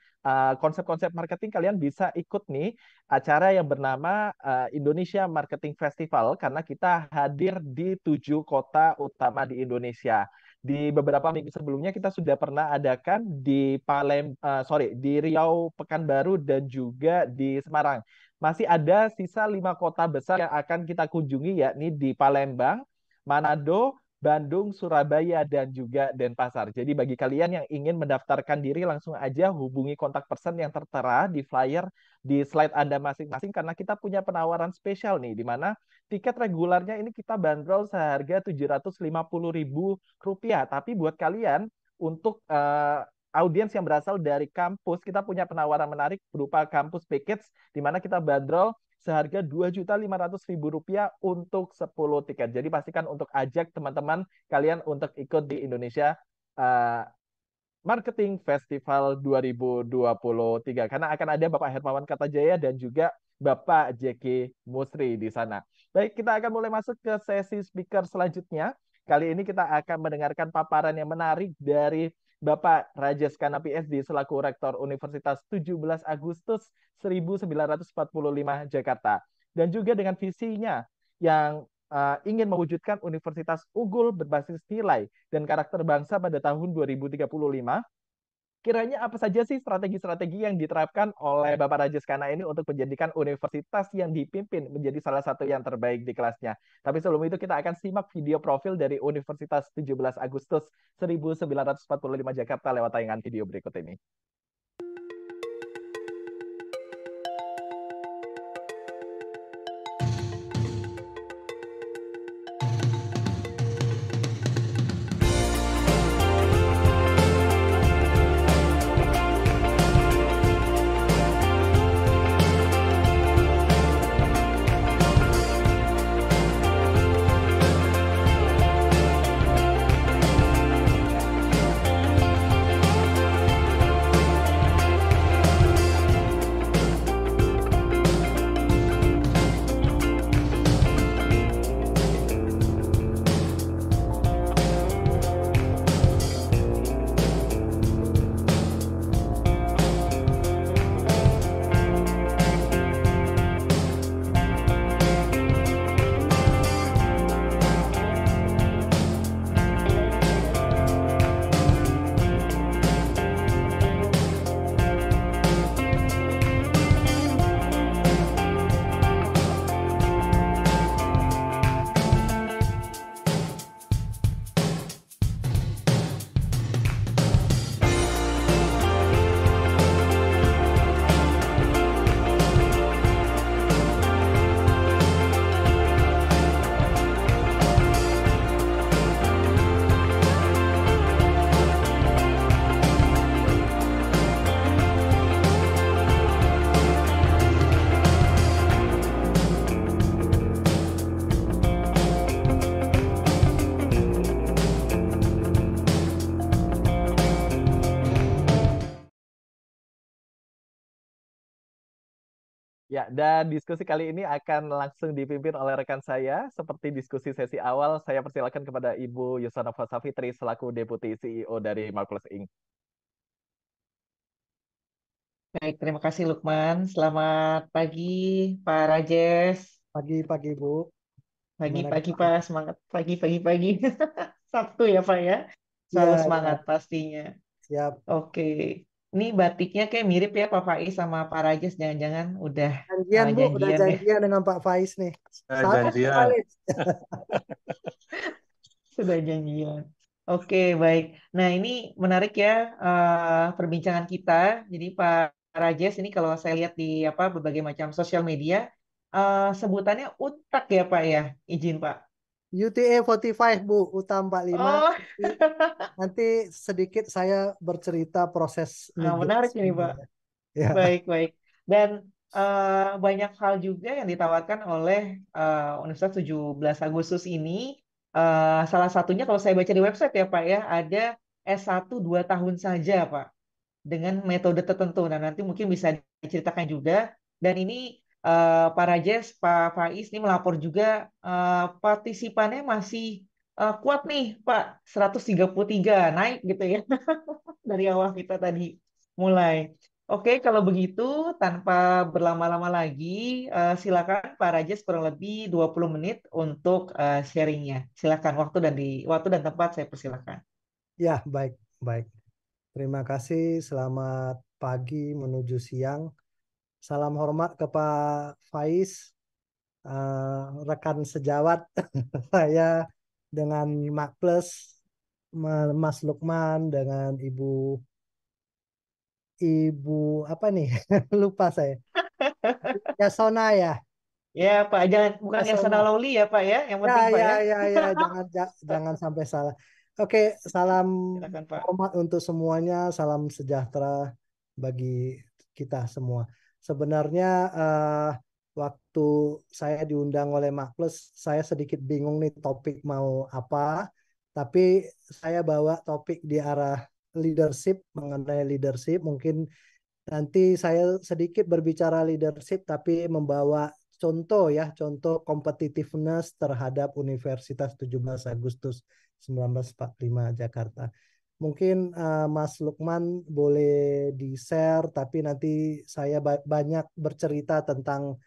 konsep-konsep marketing, kalian bisa ikut nih acara yang bernama Indonesia Marketing Festival, karena kita hadir di 7 kota utama di Indonesia. Di beberapa minggu sebelumnya kita sudah pernah adakan di di Riau, Pekanbaru, dan juga di Semarang. Masih ada sisa 5 kota besar yang akan kita kunjungi, yakni di Palembang, Manado, Bandung, Surabaya, dan juga Denpasar. Jadi bagi kalian yang ingin mendaftarkan diri, langsung aja hubungi kontak person yang tertera di flyer di slide Anda masing-masing, karena kita punya penawaran spesial nih, di mana tiket regulernya ini kita bandrol seharga Rp750.000. Tapi buat kalian, untuk audiens yang berasal dari kampus, kita punya penawaran menarik berupa kampus package, di mana kita bandrol seharga Rp2.500.000 untuk 10 tiket. Jadi pastikan untuk ajak teman-teman kalian untuk ikut di Indonesia Marketing Festival 2023. Karena akan ada Bapak Hermawan Kartajaya dan juga Bapak Jeki Musri di sana. Baik, kita akan mulai masuk ke sesi speaker selanjutnya. Kali ini kita akan mendengarkan paparan yang menarik dari Bapak Rajeskana PSD selaku Rektor Universitas 17 Agustus 1945 Jakarta. Dan juga dengan visinya yang ingin mewujudkan universitas unggul berbasis nilai dan karakter bangsa pada tahun 2035. Kiranya apa saja sih strategi-strategi yang diterapkan oleh Bapak Rajeskana ini untuk menjadikan universitas yang dipimpin menjadi salah satu yang terbaik di kelasnya. Tapi sebelum itu kita akan simak video profil dari Universitas 17 Agustus 1945 Jakarta lewat tayangan video berikut ini. Ya, dan diskusi kali ini akan langsung dipimpin oleh rekan saya. Seperti diskusi sesi awal, saya persilakan kepada Ibu Yusonova Safitri selaku Deputi CEO dari Marvelous Inc. Baik, terima kasih Lukman. Selamat pagi Pak Rajes. Pagi-pagi Bu, gimana Pagi-pagi kabar? Pak, semangat pagi-pagi. Sabtu ya Pak ya. Selalu Ya, semangat ya, pastinya. siap. Oke. Ini batiknya kayak mirip ya Pak Faiz sama Pak Rajes. Jangan-jangan udah Janjian Bu, udah janjian ya. janjian dengan Pak Faiz nih. Salam Pak Janjian. Faiz. Sudah janjian. Oke, baik. Nah, ini menarik ya perbincangan kita. Jadi Pak Rajes ini kalau saya lihat di berbagai macam sosial media sebutannya utak ya Pak ya. Izin Pak. UTA 45 Bu, UTA 45. Oh, Nanti sedikit saya bercerita proses menarik ini migrasinya. Pak. Ya, Baik, baik. Dan banyak hal juga yang ditawarkan oleh Universitas 17 Agustus ini. Salah satunya kalau saya baca di website ya Pak ya, ada S1 2 tahun saja Pak, dengan metode tertentu. Nah, nanti mungkin bisa diceritakan juga. Dan ini Pak Rajes, Pak Faiz ini melapor juga partisipannya masih kuat nih Pak, 133 naik gitu ya dari awal kita tadi mulai. Oke, kalau begitu tanpa berlama-lama lagi, silakan Pak Rajes kurang lebih 20 menit untuk sharingnya. Silakan waktu dan tempat saya persilakan. ya baik, baik. Terima kasih. Selamat pagi menuju siang. Salam hormat ke Pak Faiz, rekan sejawat saya dengan Mak Plus, Mas Lukman, dengan Ibu apa nih? Lupa saya. Yasona ya. Ya Pak, bukan Yasona Yasona. Lawli ya Pak ya, yang Ya, penting Pak ya, ya. ya, ya, jangan sampai salah. Oke, salam Silakan Pak. hormat untuk semuanya, salam sejahtera bagi kita semua. Sebenarnya waktu saya diundang oleh Mak Plus, saya sedikit bingung nih topik mau apa, tapi saya bawa topik di arah leadership, mengenai leadership. Mungkin nanti saya sedikit berbicara leadership, tapi membawa contoh ya, contoh competitiveness terhadap Universitas 17 Agustus 1945 Jakarta. Mungkin Mas Lukman boleh di-share, tapi nanti saya banyak bercerita tentang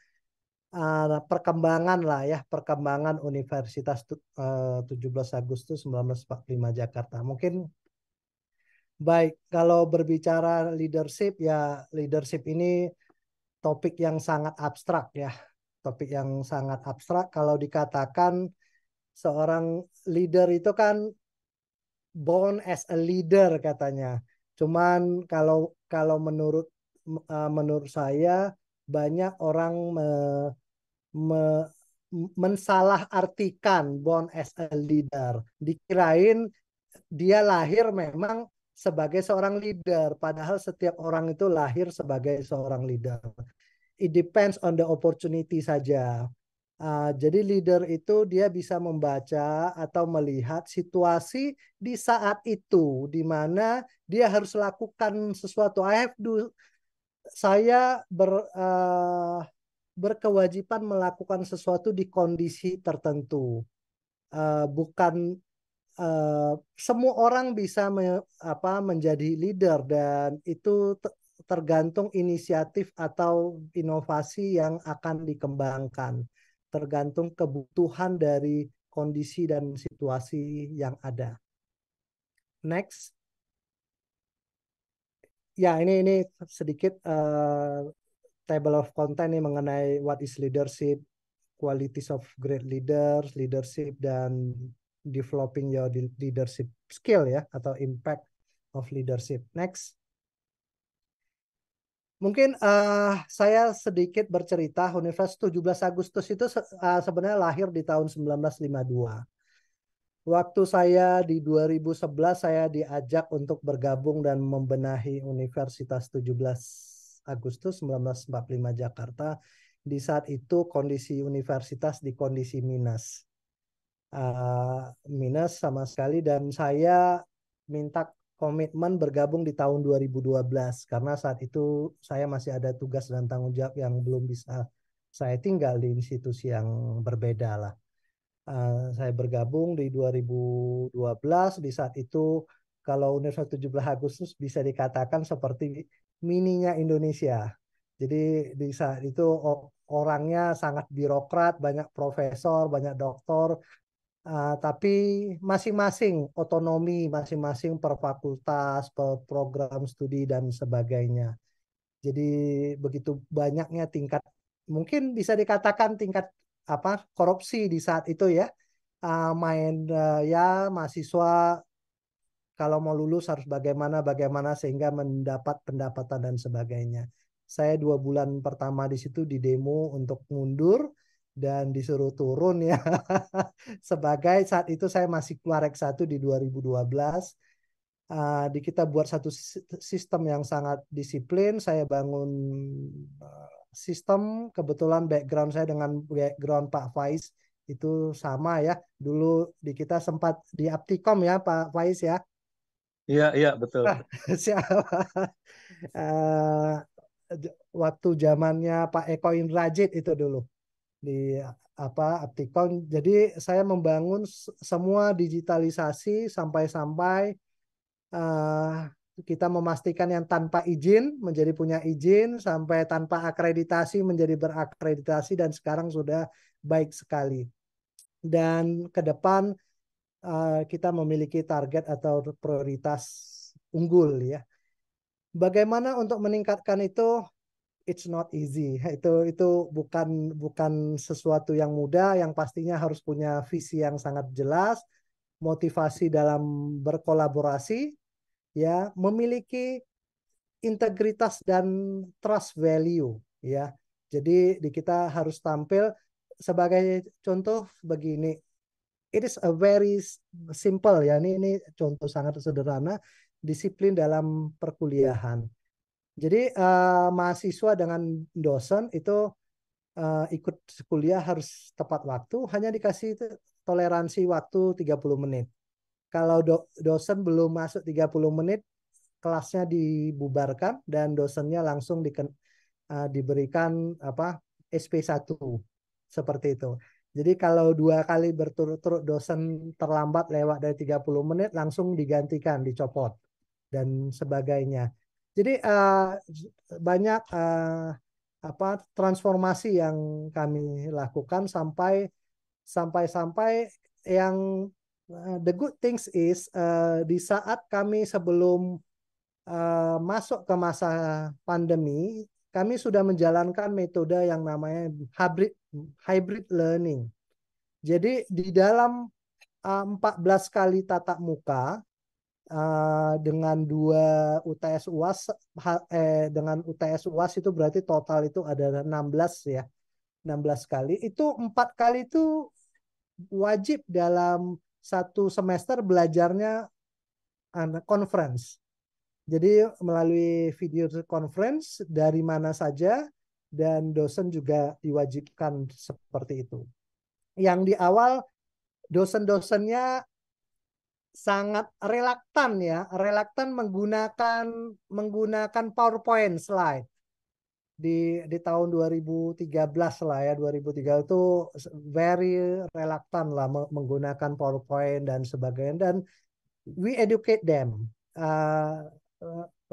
perkembangan lah ya, perkembangan Universitas 17 Agustus 1945 Jakarta. Mungkin baik, kalau berbicara leadership ya, leadership ini topik yang sangat abstrak ya. Topik yang sangat abstrak kalau dikatakan seorang leader itu kan born as a leader katanya. Cuman kalau kalau menurut saya banyak orang me- mensalahartikan born as a leader. Dikirain dia lahir memang sebagai seorang leader, padahal setiap orang itu lahir sebagai seorang leader. It depends on the opportunity saja. Jadi leader itu dia bisa membaca atau melihat situasi di saat itu, di mana dia harus lakukan sesuatu. Saya berkewajiban melakukan sesuatu di kondisi tertentu. Bukan semua orang bisa menjadi leader, dan itu tergantung inisiatif atau inovasi yang akan dikembangkan, tergantung kebutuhan dari kondisi dan situasi yang ada. Next. Ya, ini sedikit table of content nih mengenai what is leadership, qualities of great leaders, leadership, dan developing your leadership skill ya, atau impact of leadership. Next. Mungkin saya sedikit bercerita. Universitas 17 Agustus itu sebenarnya lahir di tahun 1952. Waktu saya di 2011 saya diajak untuk bergabung dan membenahi Universitas 17 Agustus 1945 Jakarta. Di saat itu kondisi universitas di kondisi minus sama sekali, dan saya minta komitmen bergabung di tahun 2012 karena saat itu saya masih ada tugas dan tanggung jawab yang belum bisa saya tinggal di institusi yang berbeda lah. Saya bergabung di 2012, di saat itu kalau Universitas 17 Agustus bisa dikatakan seperti mininya Indonesia. Jadi di saat itu orangnya sangat birokrat, banyak profesor, banyak doktor, tapi masing-masing otonomi, masing-masing per fakultas, per program studi dan sebagainya. Jadi begitu banyaknya tingkat, mungkin bisa dikatakan tingkat korupsi di saat itu ya. Ya mahasiswa kalau mau lulus harus bagaimana sehingga mendapat pendapatan dan sebagainya. Saya 2 bulan pertama di situ di demo untuk mundur dan disuruh turun ya. Sebagai saat itu saya masih Warek 1 di 2012. Kita buat satu sistem yang sangat disiplin. Saya bangun sistem, kebetulan background saya dengan background Pak Faiz itu sama ya. Dulu di kita sempat di Aptikom ya Pak Faiz ya. Iya betul. Waktu zamannya Pak Eko Indrajit itu dulu di Aptikon. Jadi saya membangun semua digitalisasi sampai kita memastikan yang tanpa izin menjadi punya izin, sampai tanpa akreditasi menjadi berakreditasi, dan sekarang sudah baik sekali. Dan ke depan kita memiliki target atau prioritas unggul ya. Bagaimana untuk meningkatkan itu? It's not easy. Itu bukan sesuatu yang mudah. Yang pastinya harus punya visi yang sangat jelas, motivasi dalam berkolaborasi, ya, memiliki integritas dan trust value, ya. Jadi kita harus tampil sebagai contoh begini. It is a very simple ya. Ini contoh sangat sederhana, disiplin dalam perkuliahan. Jadi mahasiswa dengan dosen itu ikut kuliah harus tepat waktu, hanya dikasih toleransi waktu 30 menit. Kalau dosen belum masuk 30 menit, kelasnya dibubarkan dan dosennya langsung diberikan SP1 seperti itu. Jadi kalau 2 kali berturut-turut dosen terlambat lewat dari 30 menit, langsung digantikan, dicopot dan sebagainya. Jadi banyak transformasi yang kami lakukan sampai yang the good things is di saat kami sebelum masuk ke masa pandemi, kami sudah menjalankan metode yang namanya hybrid learning. Jadi di dalam 14 kali tatap muka dengan 2 UTS UAS dengan UTS UAS itu berarti total itu ada 16 ya. 16 kali. Itu 4 kali itu wajib dalam 1 semester belajarnya conference. Jadi melalui video conference dari mana saja, dan dosen juga diwajibkan seperti itu. Yang di awal dosen-dosennya sangat relaktan menggunakan PowerPoint slide di tahun 2013 lah ya. 2003 itu very relaktan lah menggunakan PowerPoint dan sebagainya, dan we educate them.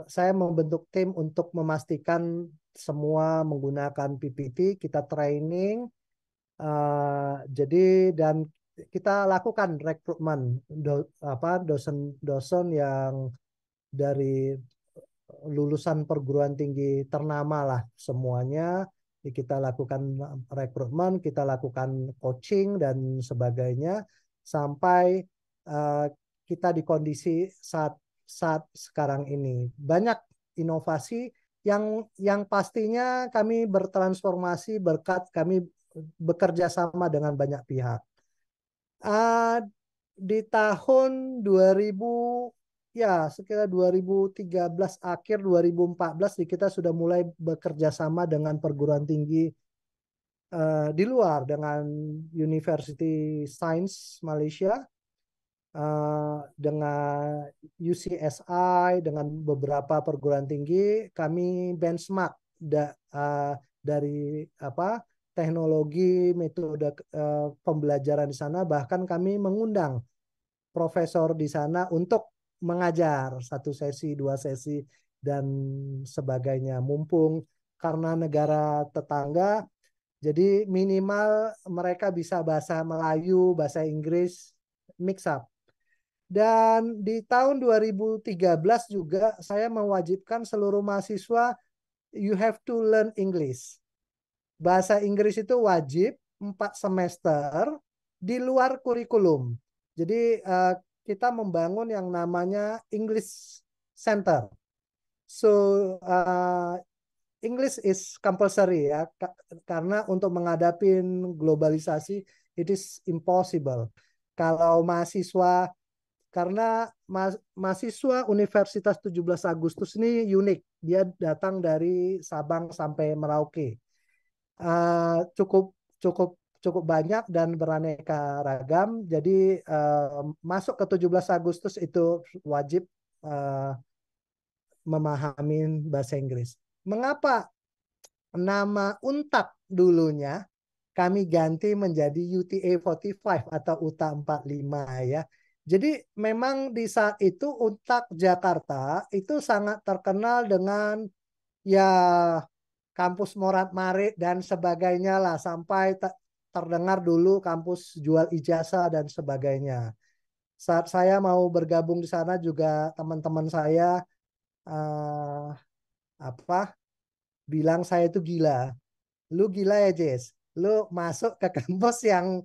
Saya membentuk tim untuk memastikan semua menggunakan PPT, kita training, jadi dan kita lakukan rekrutmen dosen-dosen yang dari lulusan perguruan tinggi ternama lah semuanya. Kita lakukan rekrutmen, kita lakukan coaching dan sebagainya sampai kita di kondisi saat sekarang ini. Banyak inovasi yang pastinya kami bertransformasi berkat kami bekerja sama dengan banyak pihak. Di tahun 2000 ya sekitar 2013 akhir 2014 kita sudah mulai bekerja sama dengan perguruan tinggi di luar, dengan University Science Malaysia, dengan UCSI, dengan beberapa perguruan tinggi, kami benchmark dari teknologi, metode pembelajaran di sana. Bahkan kami mengundang profesor di sana untuk mengajar 1 sesi, 2 sesi, dan sebagainya. Mumpung karena negara tetangga, jadi minimal mereka bisa bahasa Melayu, bahasa Inggris, mix up. Dan di tahun 2013 juga saya mewajibkan seluruh mahasiswa, you have to learn English. Bahasa Inggris itu wajib 4 semester di luar kurikulum. Jadi kita membangun yang namanya English Center. So English is compulsory ya, karena untuk menghadapi globalisasi it is impossible. Kalau mahasiswa, karena mahasiswa Universitas 17 Agustus ini unik, dia datang dari Sabang sampai Merauke. Cukup banyak dan beraneka ragam. Jadi masuk ke 17 Agustus itu wajib memahami bahasa Inggris. Mengapa nama UNTAD dulunya kami ganti menjadi UTA 45 atau UTA 45 ya. Jadi memang di saat itu UNTAD Jakarta itu sangat terkenal dengan ya kampus morat-marit dan sebagainya lah, sampai terdengar dulu kampus jual ijazah dan sebagainya. Saat saya mau bergabung di sana juga teman-teman saya bilang saya itu gila. Lu gila ya, Jess. Lu masuk ke kampus yang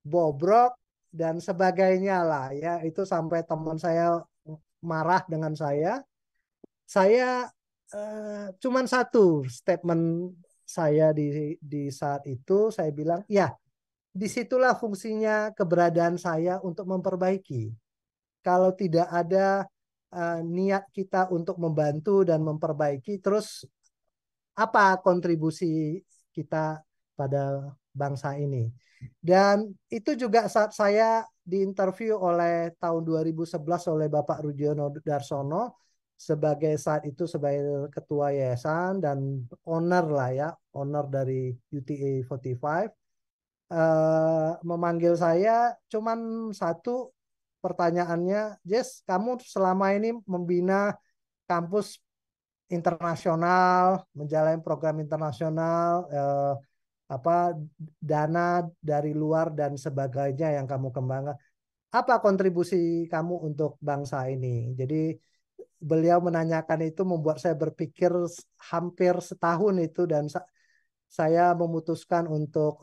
bobrok dan sebagainya lah ya. Itu sampai teman saya marah dengan saya. Saya cuman satu statement saya di saat itu, saya bilang, ya disitulah fungsinya keberadaan saya untuk memperbaiki. Kalau tidak ada niat kita untuk membantu dan memperbaiki, terus apa kontribusi kita pada bangsa ini? Dan itu juga saat saya diinterview oleh tahun 2011 oleh Bapak Rudiono Darsono sebagai saat itu sebagai ketua yayasan dan owner lah ya, owner dari UTA 45, memanggil saya cuman satu pertanyaannya, Jess, kamu selama ini membina kampus internasional, menjalani program internasional, dana dari luar dan sebagainya yang kamu kembangkan. Apa kontribusi kamu untuk bangsa ini? Jadi beliau menanyakan itu membuat saya berpikir hampir setahun itu, dan saya memutuskan untuk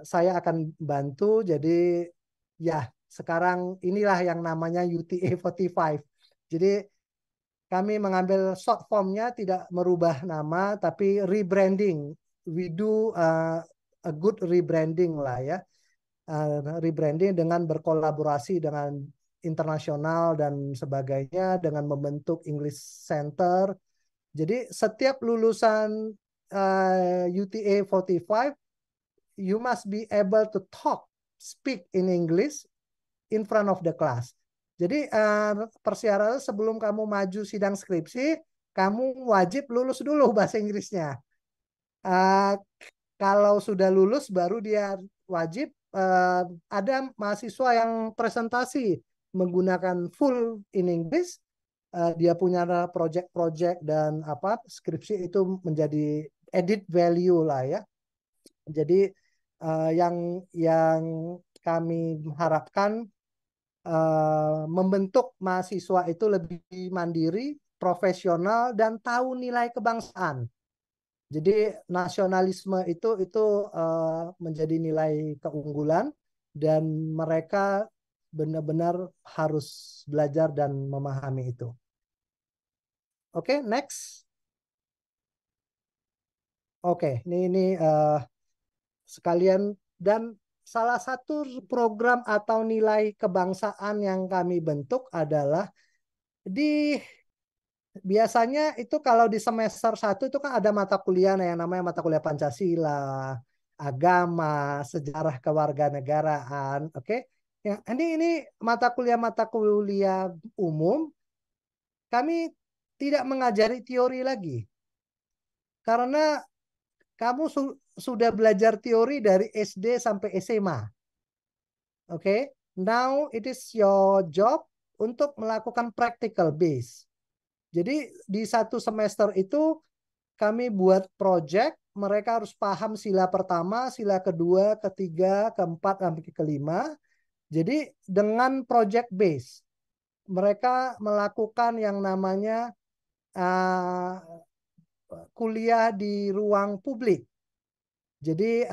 saya akan bantu. Jadi ya sekarang inilah yang namanya UTA 45. Jadi kami mengambil short formnya, tidak merubah nama tapi rebranding. We do a good rebranding lah ya. Rebranding dengan berkolaborasi dengan internasional dan sebagainya, dengan membentuk English Center. Jadi setiap lulusan UTA 45, you must be able to speak in English in front of the class. Jadi persyaratan sebelum kamu maju sidang skripsi, kamu wajib lulus dulu bahasa Inggrisnya. Kalau sudah lulus baru dia wajib, ada mahasiswa yang presentasi menggunakan full in English, dia punya project-project dan skripsi itu menjadi added value lah ya. Jadi yang kami harapkan membentuk mahasiswa itu lebih mandiri, profesional, dan tahu nilai kebangsaan. Jadi nasionalisme itu menjadi nilai keunggulan, dan mereka benar-benar harus belajar dan memahami itu. Oke, next. Oke, ini sekalian, dan salah satu program atau nilai kebangsaan yang kami bentuk adalah biasanya itu kalau di semester 1 itu kan ada mata kuliah yang namanya mata kuliah Pancasila, agama, sejarah kewarganegaraan, oke? Ya, ini mata kuliah umum. Kami tidak mengajari teori lagi. Karena kamu sudah belajar teori dari SD sampai SMA. Oke? Now it is your job untuk melakukan practical base. Jadi di satu semester itu kami buat project, mereka harus paham sila pertama, sila kedua, ketiga, keempat, sampai kelima. Jadi dengan project base, mereka melakukan yang namanya kuliah di ruang publik. Jadi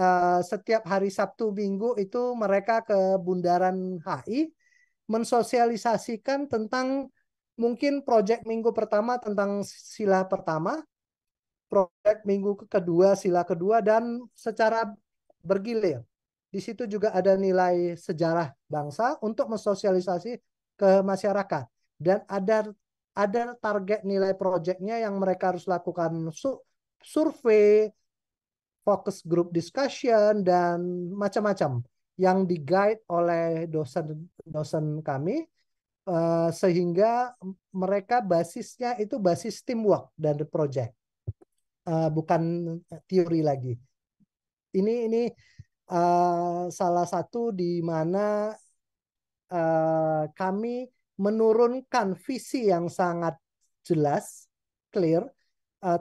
setiap hari Sabtu Minggu itu mereka ke Bundaran HI mensosialisasikan tentang mungkin project minggu pertama tentang sila pertama, project minggu kedua sila kedua, dan secara bergilir. Di situ juga ada nilai sejarah bangsa untuk mensosialisasi ke masyarakat. Dan ada target nilai proyeknya yang mereka harus lakukan survei, focus group discussion, dan macam-macam yang di-guide oleh dosen kami, sehingga mereka basisnya itu basis teamwork dan project, bukan teori lagi. Ini salah satu di mana kami menurunkan visi yang sangat jelas, clear,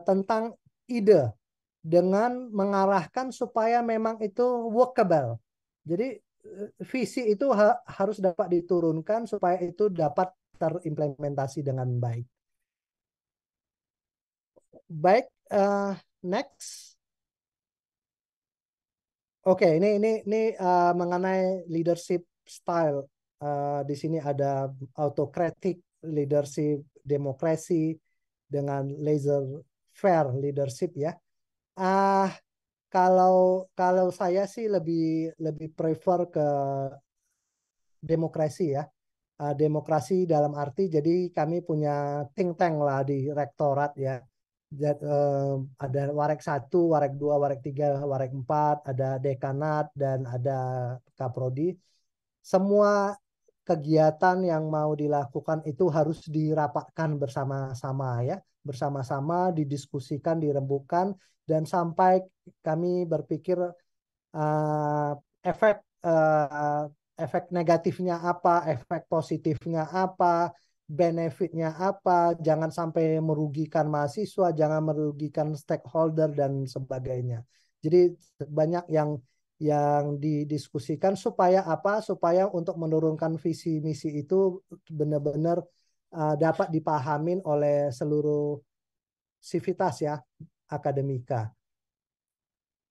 tentang ide dengan mengarahkan supaya memang itu workable. Jadi visi itu harus dapat diturunkan supaya itu dapat terimplementasi dengan baik. Baik, next. Oke, ini mengenai leadership style. Di sini ada autocratic leadership, demokrasi, dengan laissez-faire leadership ya. Kalau saya sih lebih prefer ke demokrasi ya. Demokrasi dalam arti jadi kami punya think tank lah di rektorat ya. Ada Warek 1, Warek 2, Warek 3, Warek 4, ada dekanat, dan ada kaprodi. Semua kegiatan yang mau dilakukan itu harus dirapatkan bersama-sama ya, bersama-sama didiskusikan, dirembukan, dan sampai kami berpikir efek negatifnya apa, efek positifnya apa, benefitnya apa, jangan sampai merugikan mahasiswa, jangan merugikan stakeholder dan sebagainya. Jadi banyak yang didiskusikan supaya apa? Supaya untuk menurunkan visi misi itu benar-benar dapat dipahamin oleh seluruh sivitas ya, akademika.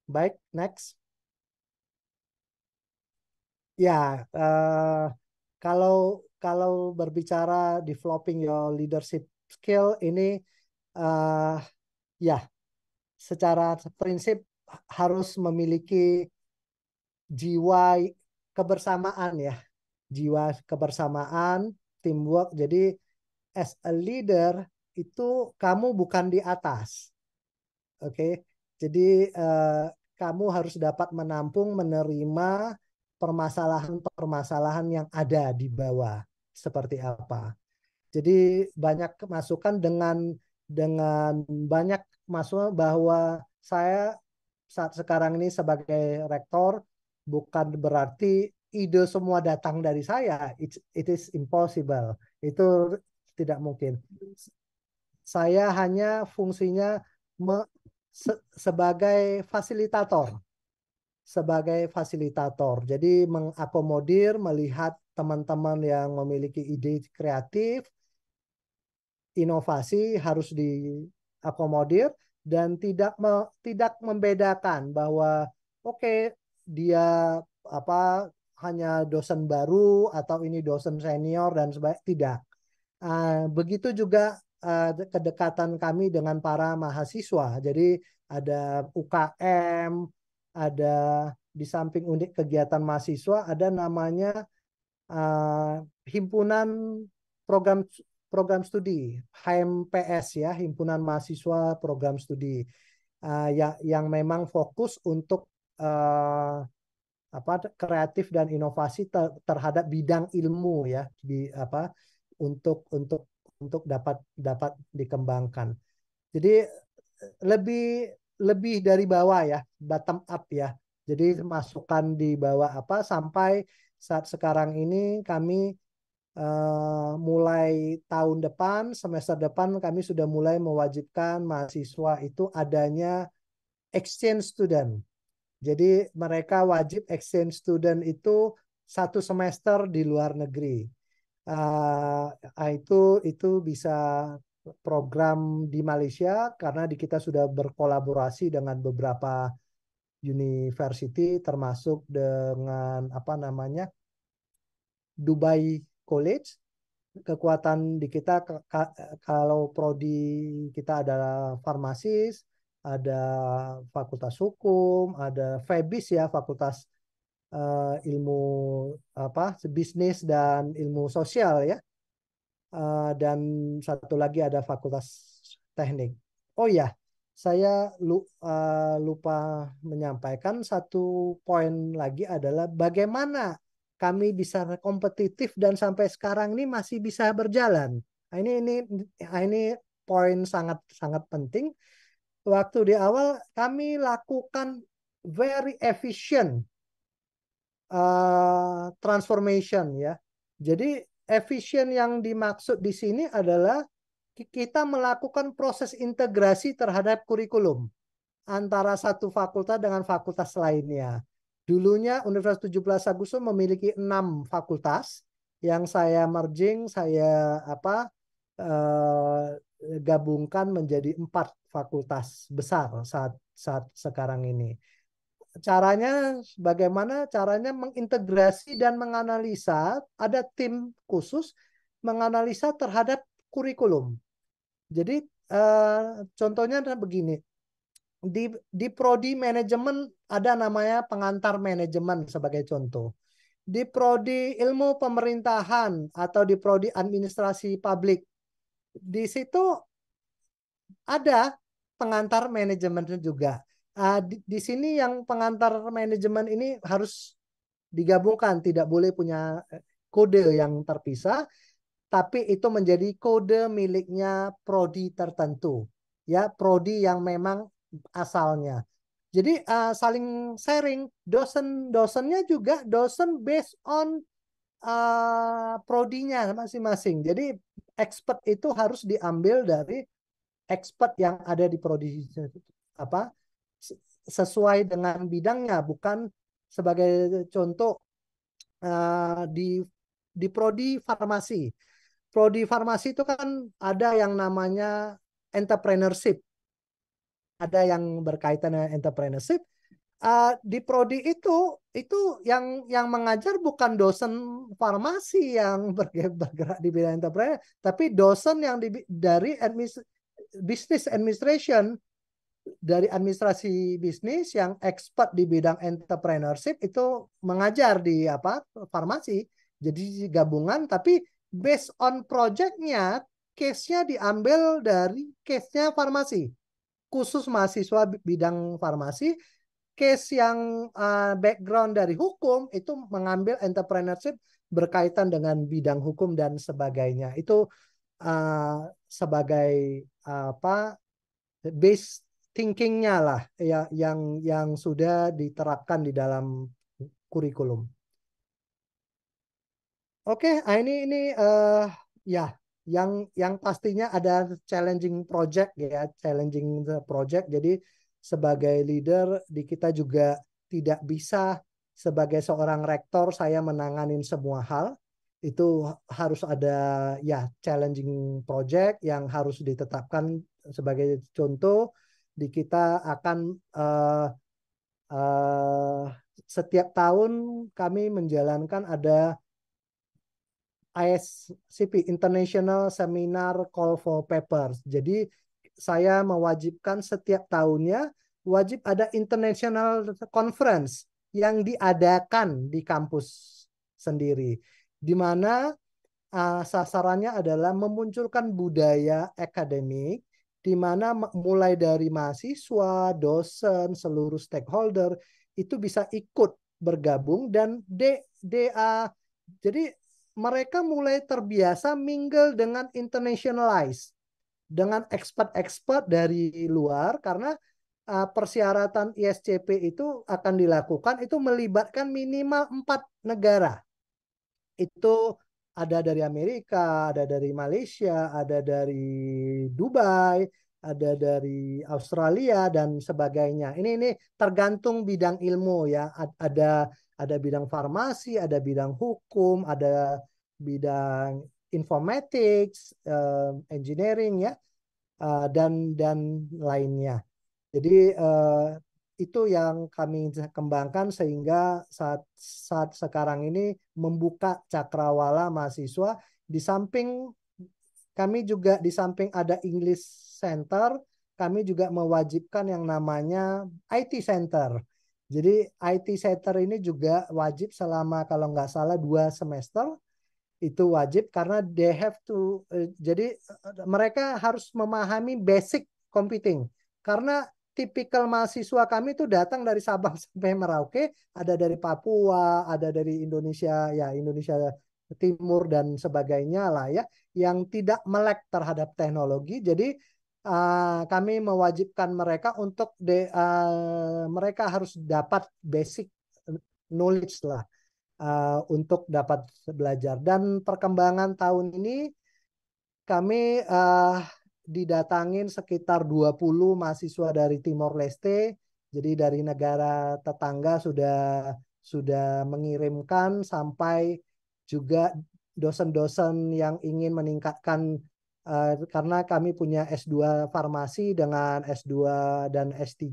Baik, next. Ya, kalau berbicara developing your leadership skill ini ya secara prinsip harus memiliki jiwa kebersamaan ya, jiwa kebersamaan, teamwork. Jadi as a leader itu kamu bukan di atas, oke? Jadi kamu harus dapat menampung, menerima permasalahan-permasalahan yang ada di bawah seperti apa. Jadi banyak masukan dengan banyak masukan bahwa saya saat sekarang ini sebagai rektor bukan berarti ide semua datang dari saya. It is impossible. Itu tidak mungkin. Saya hanya fungsinya sebagai fasilitator. Jadi mengakomodir, melihat teman-teman yang memiliki ide kreatif, inovasi harus diakomodir, dan tidak membedakan bahwa oke, dia hanya dosen baru atau ini dosen senior dan sebagainya. Tidak. Begitu juga kedekatan kami dengan para mahasiswa. Jadi ada UKM, ada di samping unit kegiatan mahasiswa ada namanya himpunan program studi, HMPS ya, himpunan mahasiswa program studi, yang memang fokus untuk kreatif dan inovasi terhadap bidang ilmu ya untuk dapat dikembangkan. Jadi lebih dari bawah ya, bottom up ya. Jadi masukan di bawah sampai saat sekarang ini kami mulai tahun depan, semester depan kami sudah mulai mewajibkan mahasiswa itu adanya exchange student. Jadi mereka wajib exchange student itu 1 semester di luar negeri. Itu bisa program di Malaysia karena kita sudah berkolaborasi dengan beberapa university termasuk dengan Dubai College. Kekuatan di kita kalau prodi kita adalah farmasis, ada fakultas hukum, ada FEBIS ya, fakultas ilmu bisnis dan ilmu sosial ya, dan satu lagi ada fakultas teknik. Oh ya, saya lupa menyampaikan satu poin lagi adalah bagaimana kami bisa kompetitif dan sampai sekarang ini masih bisa berjalan. Ini poin sangat penting. Waktu di awal kami lakukan very efficient transformation ya. Jadi efficient yang dimaksud di sini adalah kita melakukan proses integrasi terhadap kurikulum antara satu fakultas dengan fakultas lainnya. Dulunya Universitas 17 Agustus memiliki 6 fakultas yang saya merging, saya gabungkan menjadi 4 fakultas besar saat sekarang ini. Bagaimana caranya mengintegrasi dan menganalisa, ada tim khusus menganalisa terhadap kurikulum. Jadi contohnya adalah begini. Di prodi manajemen ada namanya pengantar manajemen sebagai contoh. Di prodi ilmu pemerintahan atau di prodi administrasi publik, di situ ada pengantar manajemen juga. Di sini yang pengantar manajemen ini harus digabungkan, tidak boleh punya kode yang terpisah, tapi itu menjadi kode miliknya prodi tertentu, ya, prodi yang memang asalnya. Jadi saling sharing, dosennya juga dosen based on prodinya masing-masing. Jadi expert itu harus diambil dari expert yang ada di prodi sesuai dengan bidangnya, bukan sebagai contoh di prodi farmasi. Prodi farmasi itu kan ada yang namanya entrepreneurship. Ada yang berkaitan dengan entrepreneurship. Di prodi itu yang mengajar bukan dosen farmasi yang bergerak di bidang entrepreneur, tapi dosen yang dari business administration, dari administrasi bisnis yang expert di bidang entrepreneurship itu mengajar di farmasi. Jadi gabungan, tapi based on project-nya, case-nya diambil dari case-nya farmasi. Khusus mahasiswa bidang farmasi, case yang background dari hukum itu mengambil entrepreneurship berkaitan dengan bidang hukum dan sebagainya. Itu sebagai base thinking-nya lah ya, yang sudah diterapkan di dalam kurikulum. Oke, ini ya yang pastinya ada challenging project ya, challenging project. Jadi sebagai leader di kita juga tidak bisa sebagai seorang rektor saya menanganin semua hal. Itu harus ada ya challenging project yang harus ditetapkan. Sebagai contoh, di kita akan setiap tahun kami menjalankan ada ISCP, International Seminar Call for Papers. Jadi saya mewajibkan setiap tahunnya wajib ada international conference yang diadakan di kampus sendiri, di mana sasarannya adalah memunculkan budaya akademik, di mana mulai dari mahasiswa, dosen, seluruh stakeholder itu bisa ikut bergabung dan jadi mereka mulai terbiasa mingle dengan internationalize, dengan expert-expert dari luar, karena persyaratan ISCP itu akan dilakukan itu melibatkan minimal 4 negara. Itu ada dari Amerika, ada dari Malaysia, ada dari Dubai, ada dari Australia dan sebagainya. Ini tergantung bidang ilmu ya. Ada bidang farmasi, ada bidang hukum, ada bidang informatics, engineering ya, dan lainnya. Jadi itu yang kami kembangkan sehingga saat sekarang ini membuka cakrawala mahasiswa. Di samping kami juga di samping ada English Center, kami juga mewajibkan yang namanya IT Center. Jadi IT Center ini juga wajib selama kalau nggak salah 2 semester, itu wajib karena they have to jadi mereka harus memahami basic computing, karena tipikal mahasiswa kami itu datang dari Sabang sampai Merauke, ada dari Papua, ada dari Indonesia ya, Indonesia Timur dan sebagainya lah ya, yang tidak melek terhadap teknologi. Jadi kami mewajibkan mereka untuk mereka harus dapat basic knowledge lah untuk dapat belajar. Dan perkembangan tahun ini kami didatangin sekitar 20 mahasiswa dari Timor Leste. Jadi dari negara tetangga sudah mengirimkan, sampai juga dosen-dosen yang ingin meningkatkan karena kami punya S2 farmasi dengan S2 dan S3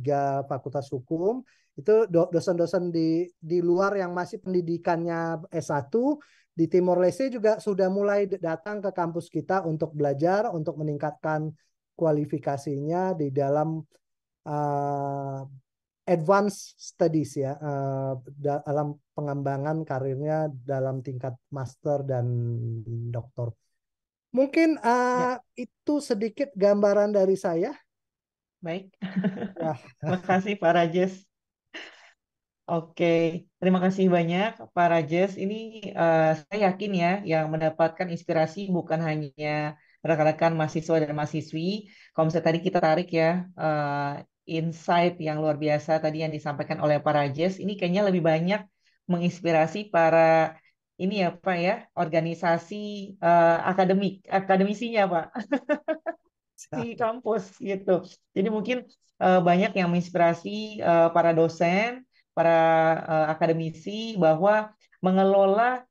Fakultas Hukum. Itu dosen-dosen di luar yang masih pendidikannya S1 di Timor Leste juga sudah mulai datang ke kampus kita untuk belajar, untuk meningkatkan kualifikasinya di dalam advanced studies ya, dalam pengembangan karirnya dalam tingkat master dan doktor. Mungkin itu sedikit gambaran dari saya. Baik. Ya. Terima kasih Pak Rajes. Oke, terima kasih banyak Pak Rajes. Ini saya yakin ya, yang mendapatkan inspirasi bukan hanya rekan-rekan mahasiswa dan mahasiswi. Kalau misalnya tadi kita tarik ya, insight yang luar biasa tadi yang disampaikan oleh Pak Rajes, ini kayaknya lebih banyak menginspirasi para ini ya Pak ya, organisasi akademisinya Pak di kampus gitu. Jadi mungkin banyak yang menginspirasi para dosen, para akademisi, bahwa mengelola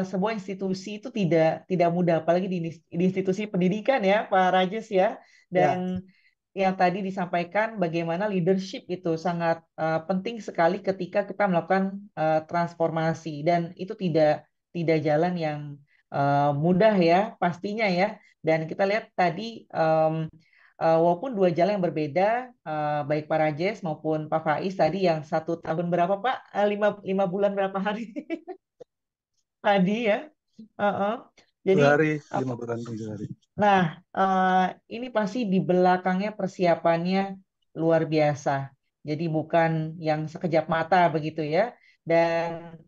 sebuah institusi itu tidak mudah, apalagi di institusi pendidikan ya Pak Rajes ya. Dan yang tadi disampaikan bagaimana leadership itu sangat penting sekali ketika kita melakukan transformasi, dan itu tidak jalan yang mudah ya pastinya ya. Dan kita lihat tadi walaupun 2 jalan yang berbeda, baik Pak Rajes maupun Pak Faiz tadi, yang 1 tahun berapa Pak? 5 bulan berapa hari? Tadi ya. Jadi 2 hari, 5 bulan 7 hari. Nah, ini pasti di belakangnya persiapannya luar biasa. Jadi bukan yang sekejap mata begitu ya. Dan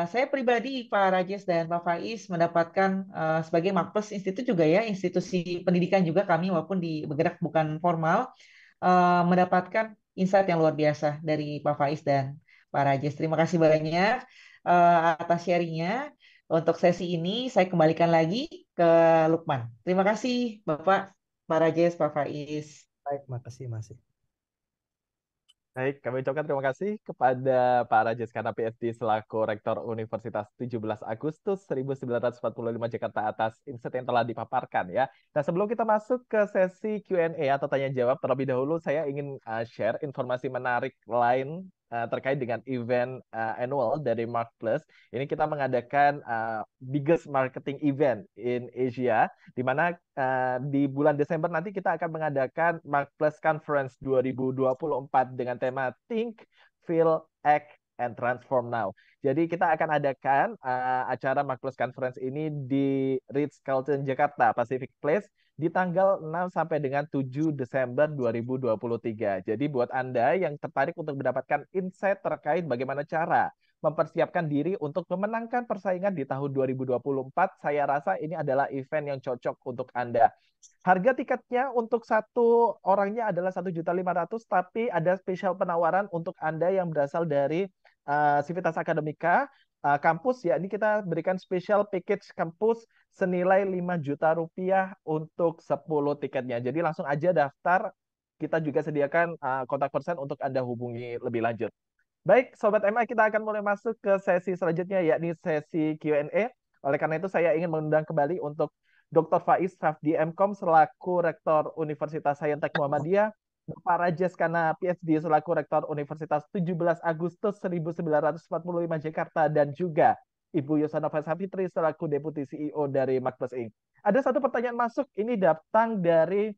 saya pribadi, Pak Rajes dan Pak Faiz, mendapatkan sebagai Markpers Institute juga ya, institusi pendidikan juga kami, walaupun bergerak bukan formal, mendapatkan insight yang luar biasa dari Pak Faiz dan Pak Rajes. Terima kasih banyak atas sharingnya. Untuk sesi ini saya kembalikan lagi ke Lukman. Terima kasih Bapak, Pak Rajes, Pak Faiz. Baik, makasih masih. Baik, kami ucapkan terima kasih kepada Pak Rajes Khana PhD selaku Rektor Universitas 17 Agustus 1945 Jakarta atas insight yang telah dipaparkan ya. Nah, sebelum kita masuk ke sesi Q&A atau tanya jawab, terlebih dahulu saya ingin share informasi menarik lain terkait dengan event annual dari Markplus. Ini kita mengadakan biggest marketing event in Asia, di mana di bulan Desember nanti kita akan mengadakan Markplus Conference 2024 dengan tema Think, Feel, Act, and Transform Now. Jadi kita akan adakan acara Mark Plus Conference ini di Ritz-Carlton Jakarta Pacific Place di tanggal 6 sampai dengan 7 Desember 2023. Jadi buat Anda yang tertarik untuk mendapatkan insight terkait bagaimana cara mempersiapkan diri untuk memenangkan persaingan di tahun 2024, saya rasa ini adalah event yang cocok untuk Anda. Harga tiketnya untuk satu orangnya adalah 1.500.000, tapi ada spesial penawaran untuk Anda yang berasal dari Civitas Akademika kampus, yakni kita berikan spesial package kampus senilai 5 juta rupiah untuk 10 tiketnya. Jadi langsung aja daftar, kita juga sediakan kontak person untuk Anda hubungi lebih lanjut. Baik, Sobat MA, kita akan mulai masuk ke sesi selanjutnya, yakni sesi Q&A. Oleh karena itu, saya ingin mengundang kembali untuk Dr. Faiz Rafdi MKom selaku Rektor Universitas Saintek Muhammadiyah, Bapak Rajes Kana PhD selaku Rektor Universitas 17 Agustus 1945 Jakarta, dan juga Ibu Yosanova Safitri selaku Deputi CEO dari Mark Plus Inc. Ada satu pertanyaan masuk, ini datang dari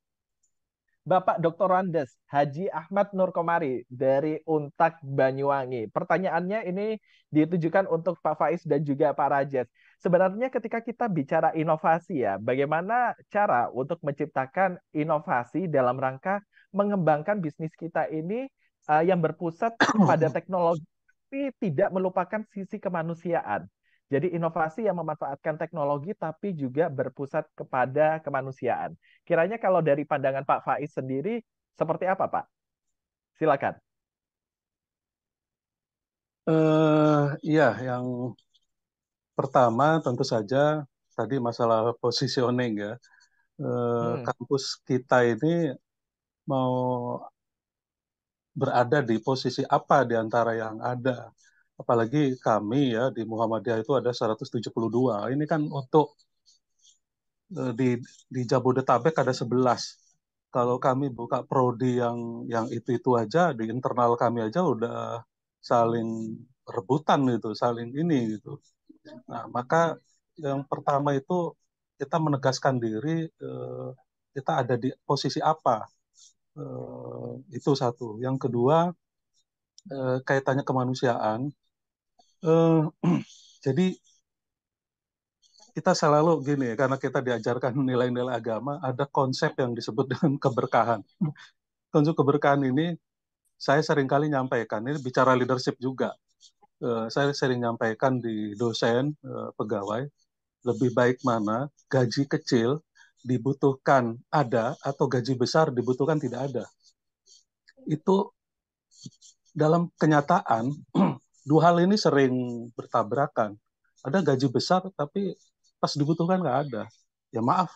Bapak Dr. Randes Haji Ahmad Nur Komari dari Untak Banyuwangi. Pertanyaannya ini ditujukan untuk Pak Faiz dan juga Pak Rajes. Sebenarnya ketika kita bicara inovasi ya, bagaimana cara untuk menciptakan inovasi dalam rangka mengembangkan bisnis kita ini yang berpusat pada teknologi tapi tidak melupakan sisi kemanusiaan. Jadi inovasi yang memanfaatkan teknologi tapi juga berpusat kepada kemanusiaan. Kiranya kalau dari pandangan Pak Faiz sendiri seperti apa, Pak? Silakan. Iya, yang pertama tentu saja tadi masalah positioning ya. Kampus kita ini mau berada di posisi apa di antara yang ada. Apalagi kami ya di Muhammadiyah itu ada 172. Ini kan untuk di Jabodetabek ada 11. Kalau kami buka prodi yang itu aja, di internal kami aja udah saling rebutan gitu, saling ini gitu. Nah, maka yang pertama itu kita menegaskan diri kita ada di posisi apa. Itu satu. Yang kedua kaitannya kemanusiaan. Jadi kita selalu gini, karena kita diajarkan nilai-nilai agama, ada konsep yang disebut dengan keberkahan. Konsep keberkahan ini saya seringkali nyampaikan, ini bicara leadership juga. Saya sering nyampaikan di dosen, pegawai, lebih baik mana gaji kecil dibutuhkan ada atau gaji besar dibutuhkan tidak ada. Itu dalam kenyataan, dua hal ini sering bertabrakan. Ada gaji besar, tapi pas dibutuhkan nggak ada. Ya maaf,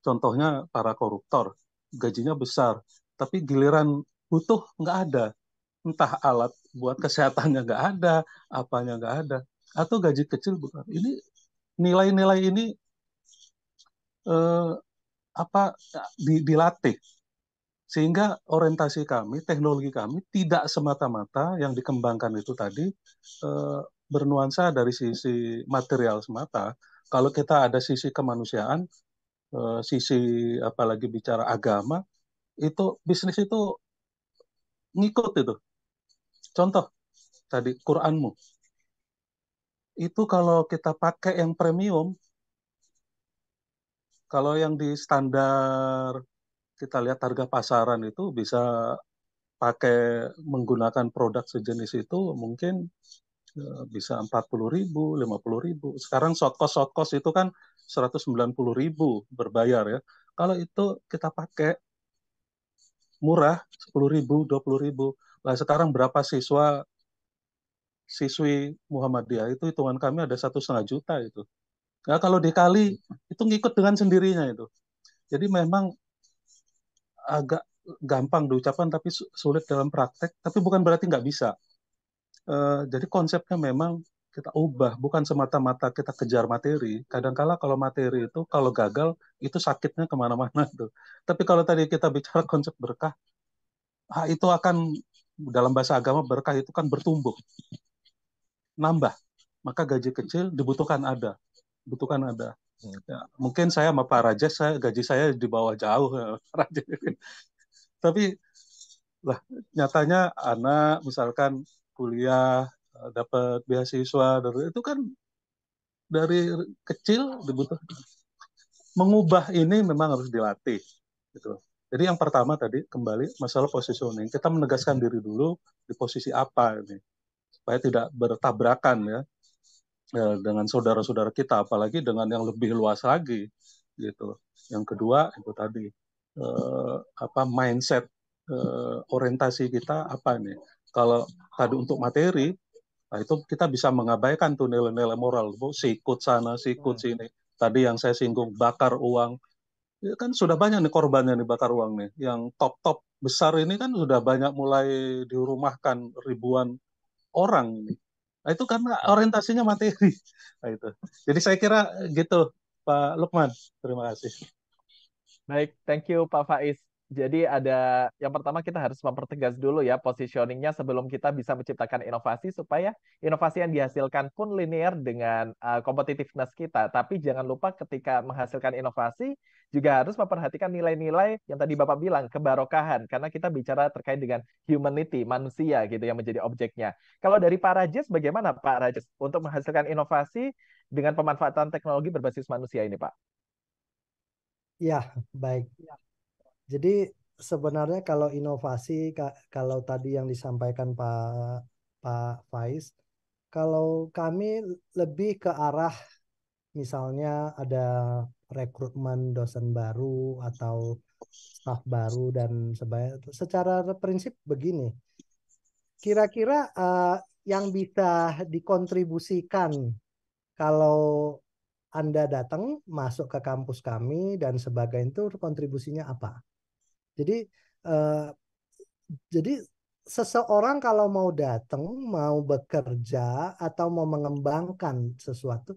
contohnya para koruptor, gajinya besar, tapi giliran butuh nggak ada. Entah alat buat kesehatannya nggak ada, apanya nggak ada. Atau gaji kecil bukan. Ini nilai-nilai ini dilatih. Sehingga orientasi kami, teknologi kami tidak semata-mata yang dikembangkan itu tadi bernuansa dari sisi material semata. Kalau kita ada sisi kemanusiaan, sisi apalagi bicara agama, itu bisnis itu ngikut itu. Contoh tadi Quranmu. Itu kalau kita pakai yang premium, kalau yang di standar kita lihat harga pasaran itu bisa pakai menggunakan produk sejenis itu mungkin bisa 40.000, 50.000. Sekarang short cost itu kan 190.000 berbayar ya. Kalau itu kita pakai murah 10.000, 20.000. Lah sekarang berapa siswi Muhammadiyah itu hitungan kami ada 1,5 juta itu. Nah, kalau dikali itu ngikut dengan sendirinya itu. Jadi memang agak gampang diucapkan tapi sulit dalam praktek, tapi bukan berarti nggak bisa. Jadi konsepnya memang kita ubah, bukan semata-mata kita kejar materi. Kadang-kala kalau materi itu kalau gagal itu sakitnya kemana-mana tuh. Tapi kalau tadi kita bicara konsep berkah, itu akan dalam bahasa agama berkah itu kan bertumbuh, nambah. Maka gaji kecil dibutuhkan ada. Ya, mungkin saya sama Pak Rajes, gaji saya di bawah jauh. Tapi lah nyatanya anak misalkan kuliah dapat beasiswa itu kan dari kecil dibutuhkan. Mengubah ini memang harus dilatih gitu. Jadi yang pertama tadi kembali masalah positioning. Kita menegaskan diri dulu di posisi apa ini supaya tidak bertabrakan ya dengan saudara-saudara kita, apalagi dengan yang lebih luas lagi gitu. Yang kedua itu tadi mindset orientasi kita apa nih? Kalau tadi untuk materi, nah itu kita bisa mengabaikan tuh nilai-nilai moral, sikut sana, sikut sini. Tadi yang saya singgung bakar uang, ya kan sudah banyak nih korbannya nih bakar uang nih. Yang top-top besar ini kan sudah banyak mulai dirumahkan ribuan orang ini. Nah, itu karena orientasinya materi. Nah, itu. Jadi saya kira gitu, Pak Lukman. Terima kasih. Baik, thank you Pak Faiz. Jadi ada yang pertama kita harus mempertegas dulu ya positioningnya sebelum kita bisa menciptakan inovasi supaya inovasi yang dihasilkan pun linear dengan competitiveness kita. Tapi jangan lupa ketika menghasilkan inovasi juga harus memperhatikan nilai-nilai yang tadi Bapak bilang, kebarokahan. Karena kita bicara terkait dengan humanity, manusia gitu yang menjadi objeknya. Kalau dari Pak Rajes, bagaimana Pak Rajes untuk menghasilkan inovasi dengan pemanfaatan teknologi berbasis manusia ini Pak? Ya, baik. Jadi sebenarnya kalau inovasi, kalau tadi yang disampaikan Pak Faiz, kalau kami lebih ke arah misalnya ada rekrutmen dosen baru atau staf baru dan sebagainya. Secara prinsip begini, kira-kira yang bisa dikontribusikan kalau Anda datang masuk ke kampus kami dan sebagainya itu kontribusinya apa? Jadi seseorang kalau mau datang, mau bekerja atau mau mengembangkan sesuatu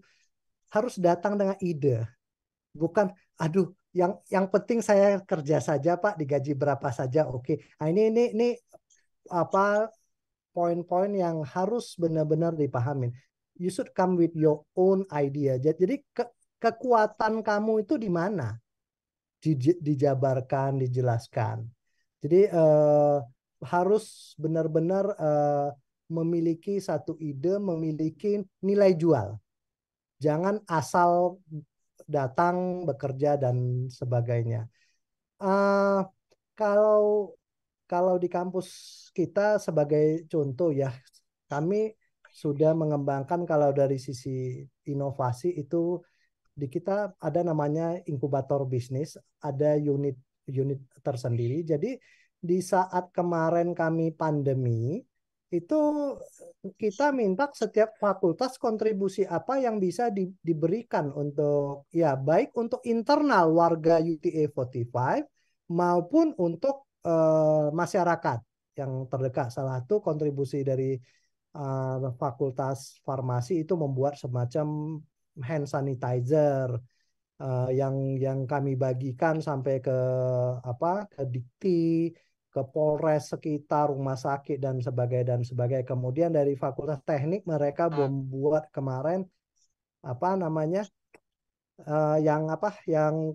harus datang dengan ide. Bukan, aduh, yang penting saya kerja saja Pak, digaji berapa saja, oke. Nah, ini apa poin-poin yang harus benar-benar dipahamin. You should come with your own idea. Jadi kekuatan kamu itu di mana? Dijabarkan, dijelaskan. Jadi harus benar-benar memiliki satu ide, memiliki nilai jual. Jangan asal datang, bekerja dan sebagainya. Kalau di kampus kita sebagai contoh ya, kami sudah mengembangkan kalau dari sisi inovasi itu di kita ada namanya inkubator bisnis, ada unit tersendiri. Jadi di saat kemarin kami pandemi, itu kita minta setiap fakultas kontribusi apa yang bisa diberikan untuk ya baik untuk internal warga UTA 45 maupun untuk masyarakat yang terdekat. Salah satu kontribusi dari fakultas farmasi itu membuat semacam hand sanitizer yang kami bagikan sampai ke Dikti, ke Polres sekitar, rumah sakit dan sebagainya. Kemudian dari Fakultas Teknik mereka membuat kemarin yang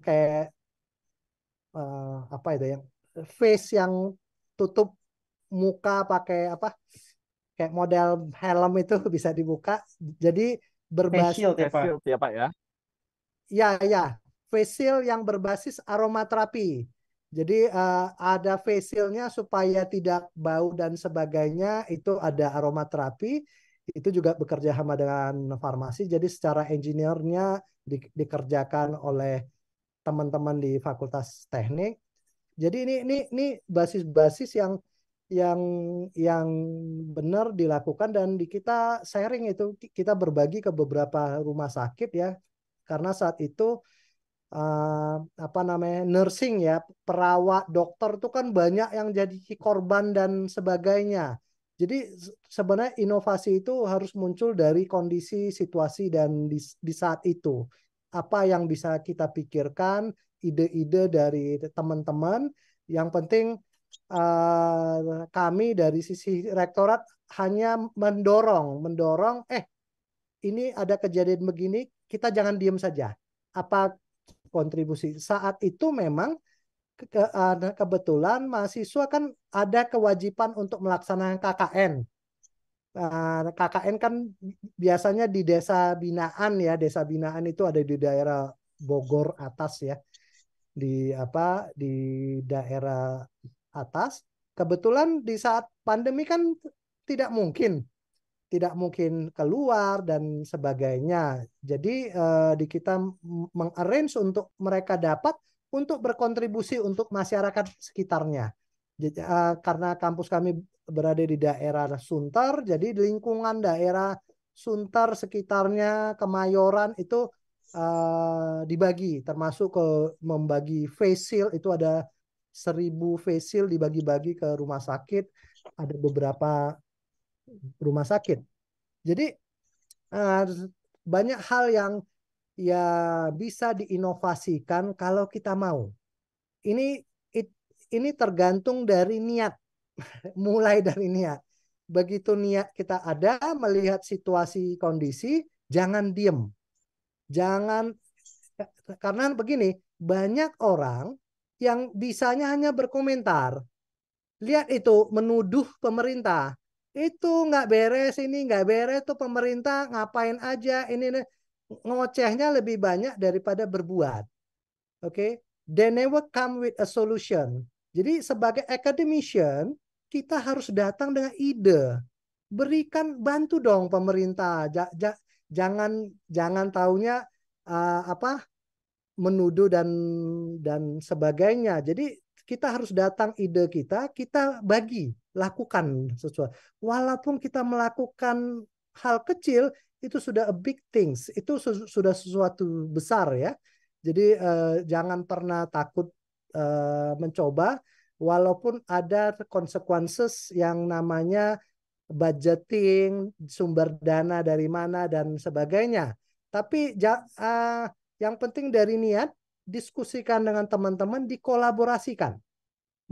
kayak yang face yang tutup muka pakai kayak model helm itu bisa dibuka. Jadi berbasis face shield ya Pak ya. Ya, face shield yang berbasis aromaterapi. Jadi ada face shield-nya supaya tidak bau dan sebagainya, itu ada aromaterapi. Itu juga bekerja sama dengan farmasi. Jadi secara engineer-nya dikerjakan oleh teman-teman di Fakultas Teknik. Jadi ini basis-basis yang benar dilakukan dan kita sharing itu, kita berbagi ke beberapa rumah sakit ya. Karena saat itu nursing ya, perawat, dokter itu kan banyak yang jadi korban dan sebagainya. Jadi sebenarnya inovasi itu harus muncul dari kondisi, situasi dan di saat itu. Apa yang bisa kita pikirkan, ide-ide dari teman-teman. Yang penting kami dari sisi rektorat hanya mendorong, ini ada kejadian begini, kita jangan diam saja. Apa kontribusi? Saat itu memang kebetulan mahasiswa kan ada kewajiban untuk melaksanakan KKN. KKN kan biasanya di desa binaan ya, desa binaan itu ada di daerah Bogor atas ya, di daerah atas. Kebetulan di saat pandemi kan tidak mungkin keluar dan sebagainya. Jadi di kita mengarrange untuk mereka dapat untuk berkontribusi untuk masyarakat sekitarnya. Jadi, karena kampus kami berada di daerah Sunter, jadi di lingkungan daerah Sunter sekitarnya Kemayoran itu dibagi, termasuk ke membagi face shield, itu ada 1.000 face shield dibagi-bagi ke rumah sakit, ada beberapa rumah sakit. Jadi banyak hal yang ya bisa diinovasikan kalau kita mau. Ini tergantung dari niat, mulai dari niat. Begitu niat kita ada, melihat situasi kondisi, jangan diem. Karena begini, banyak orang yang bisanya hanya berkomentar. Lihat itu, menuduh pemerintah. Itu nggak beres, ini nggak beres, tuh pemerintah ngapain aja, ini ngocehnya lebih banyak daripada berbuat. Oke, they never come with a solution. Jadi sebagai academician kita harus datang dengan ide, bantu dong pemerintah, jangan taunya menuduh dan sebagainya. Jadi kita harus datang ide kita bagi, lakukan sesuatu. Walaupun kita melakukan hal kecil, itu sudah a big things, itu sudah sesuatu besar ya. Jadi jangan pernah takut mencoba, walaupun ada consequences yang namanya budgeting, sumber dana dari mana dan sebagainya. Tapi yang penting dari niat, diskusikan dengan teman-teman, dikolaborasikan.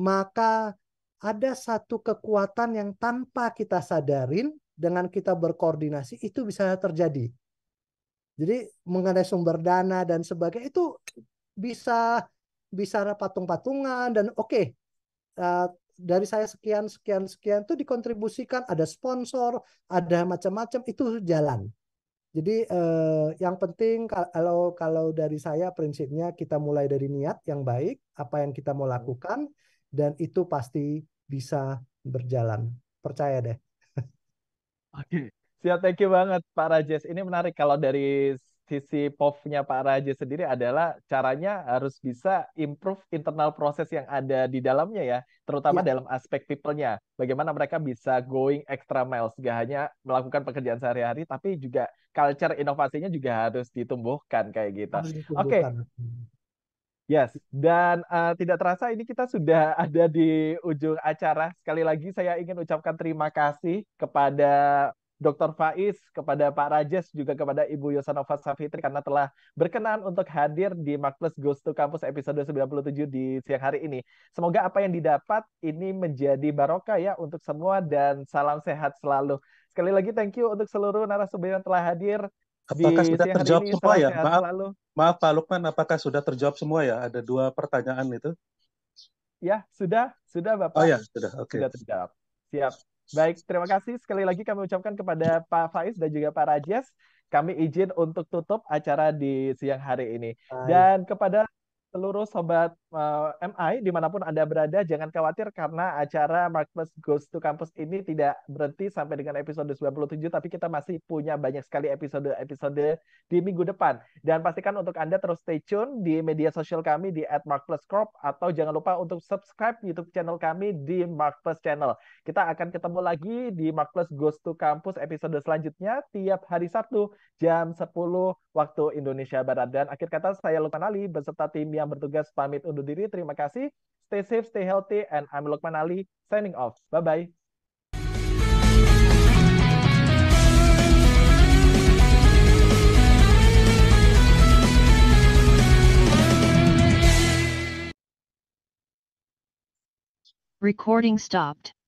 Maka ada satu kekuatan yang tanpa kita sadarin, dengan kita berkoordinasi itu bisa terjadi. Jadi mengenai sumber dana dan sebagainya itu bisa patung-patungan dan oke. Dari saya sekian itu dikontribusikan, ada sponsor, ada macam-macam, itu jalan. Jadi yang penting kalau dari saya prinsipnya kita mulai dari niat yang baik, apa yang kita mau lakukan, dan itu pasti bisa berjalan. Percaya deh. Oke, siap, thank you banget Pak Rajes. Ini menarik kalau dari sisi POV-nya Pak Rajes sendiri adalah caranya harus bisa improve internal proses yang ada di dalamnya ya, terutama dalam aspek people-nya. Bagaimana mereka bisa going extra miles, gak hanya melakukan pekerjaan sehari-hari, tapi juga culture inovasinya juga harus ditumbuhkan kayak gitu. Oke. Yes, dan tidak terasa ini kita sudah ada di ujung acara. Sekali lagi saya ingin ucapkan terima kasih kepada Dr. Faiz, kepada Pak Rajes, juga kepada Ibu Yosanova Safitri karena telah berkenan untuk hadir di Marketplace Goes to Campus episode 97 di siang hari ini. Semoga apa yang didapat ini menjadi barokah ya untuk semua dan salam sehat selalu. Sekali lagi thank you untuk seluruh narasumber yang telah hadir. Apakah sudah terjawab semua ya? Maaf Pak Lukman, apakah sudah terjawab semua ya? Ada 2 pertanyaan itu. Ya, sudah Bapak. Oh ya, sudah. Oke. Sudah terjawab. Siap. Baik, terima kasih sekali lagi kami ucapkan kepada Pak Faiz dan juga Pak Rajes. Kami izin untuk tutup acara di siang hari ini. Dan kepada seluruh sobat MI dimanapun Anda berada, jangan khawatir karena acara Marketplace Goes to Campus ini tidak berhenti sampai dengan episode 97, tapi kita masih punya banyak sekali episode-episode di minggu depan. Dan pastikan untuk Anda terus stay tune di media sosial kami di @marketplace_corp, atau jangan lupa untuk subscribe YouTube channel kami di Marketplace Channel. Kita akan ketemu lagi di Marketplace Goes to Campus episode selanjutnya tiap hari Sabtu jam 10 waktu Indonesia Barat. Dan akhir kata saya Lukman Ali beserta tim yang bertugas pamit undur diri. Terima kasih. Stay safe, stay healthy, and I'm Lukman Ali signing off. Bye-bye. Recording stopped.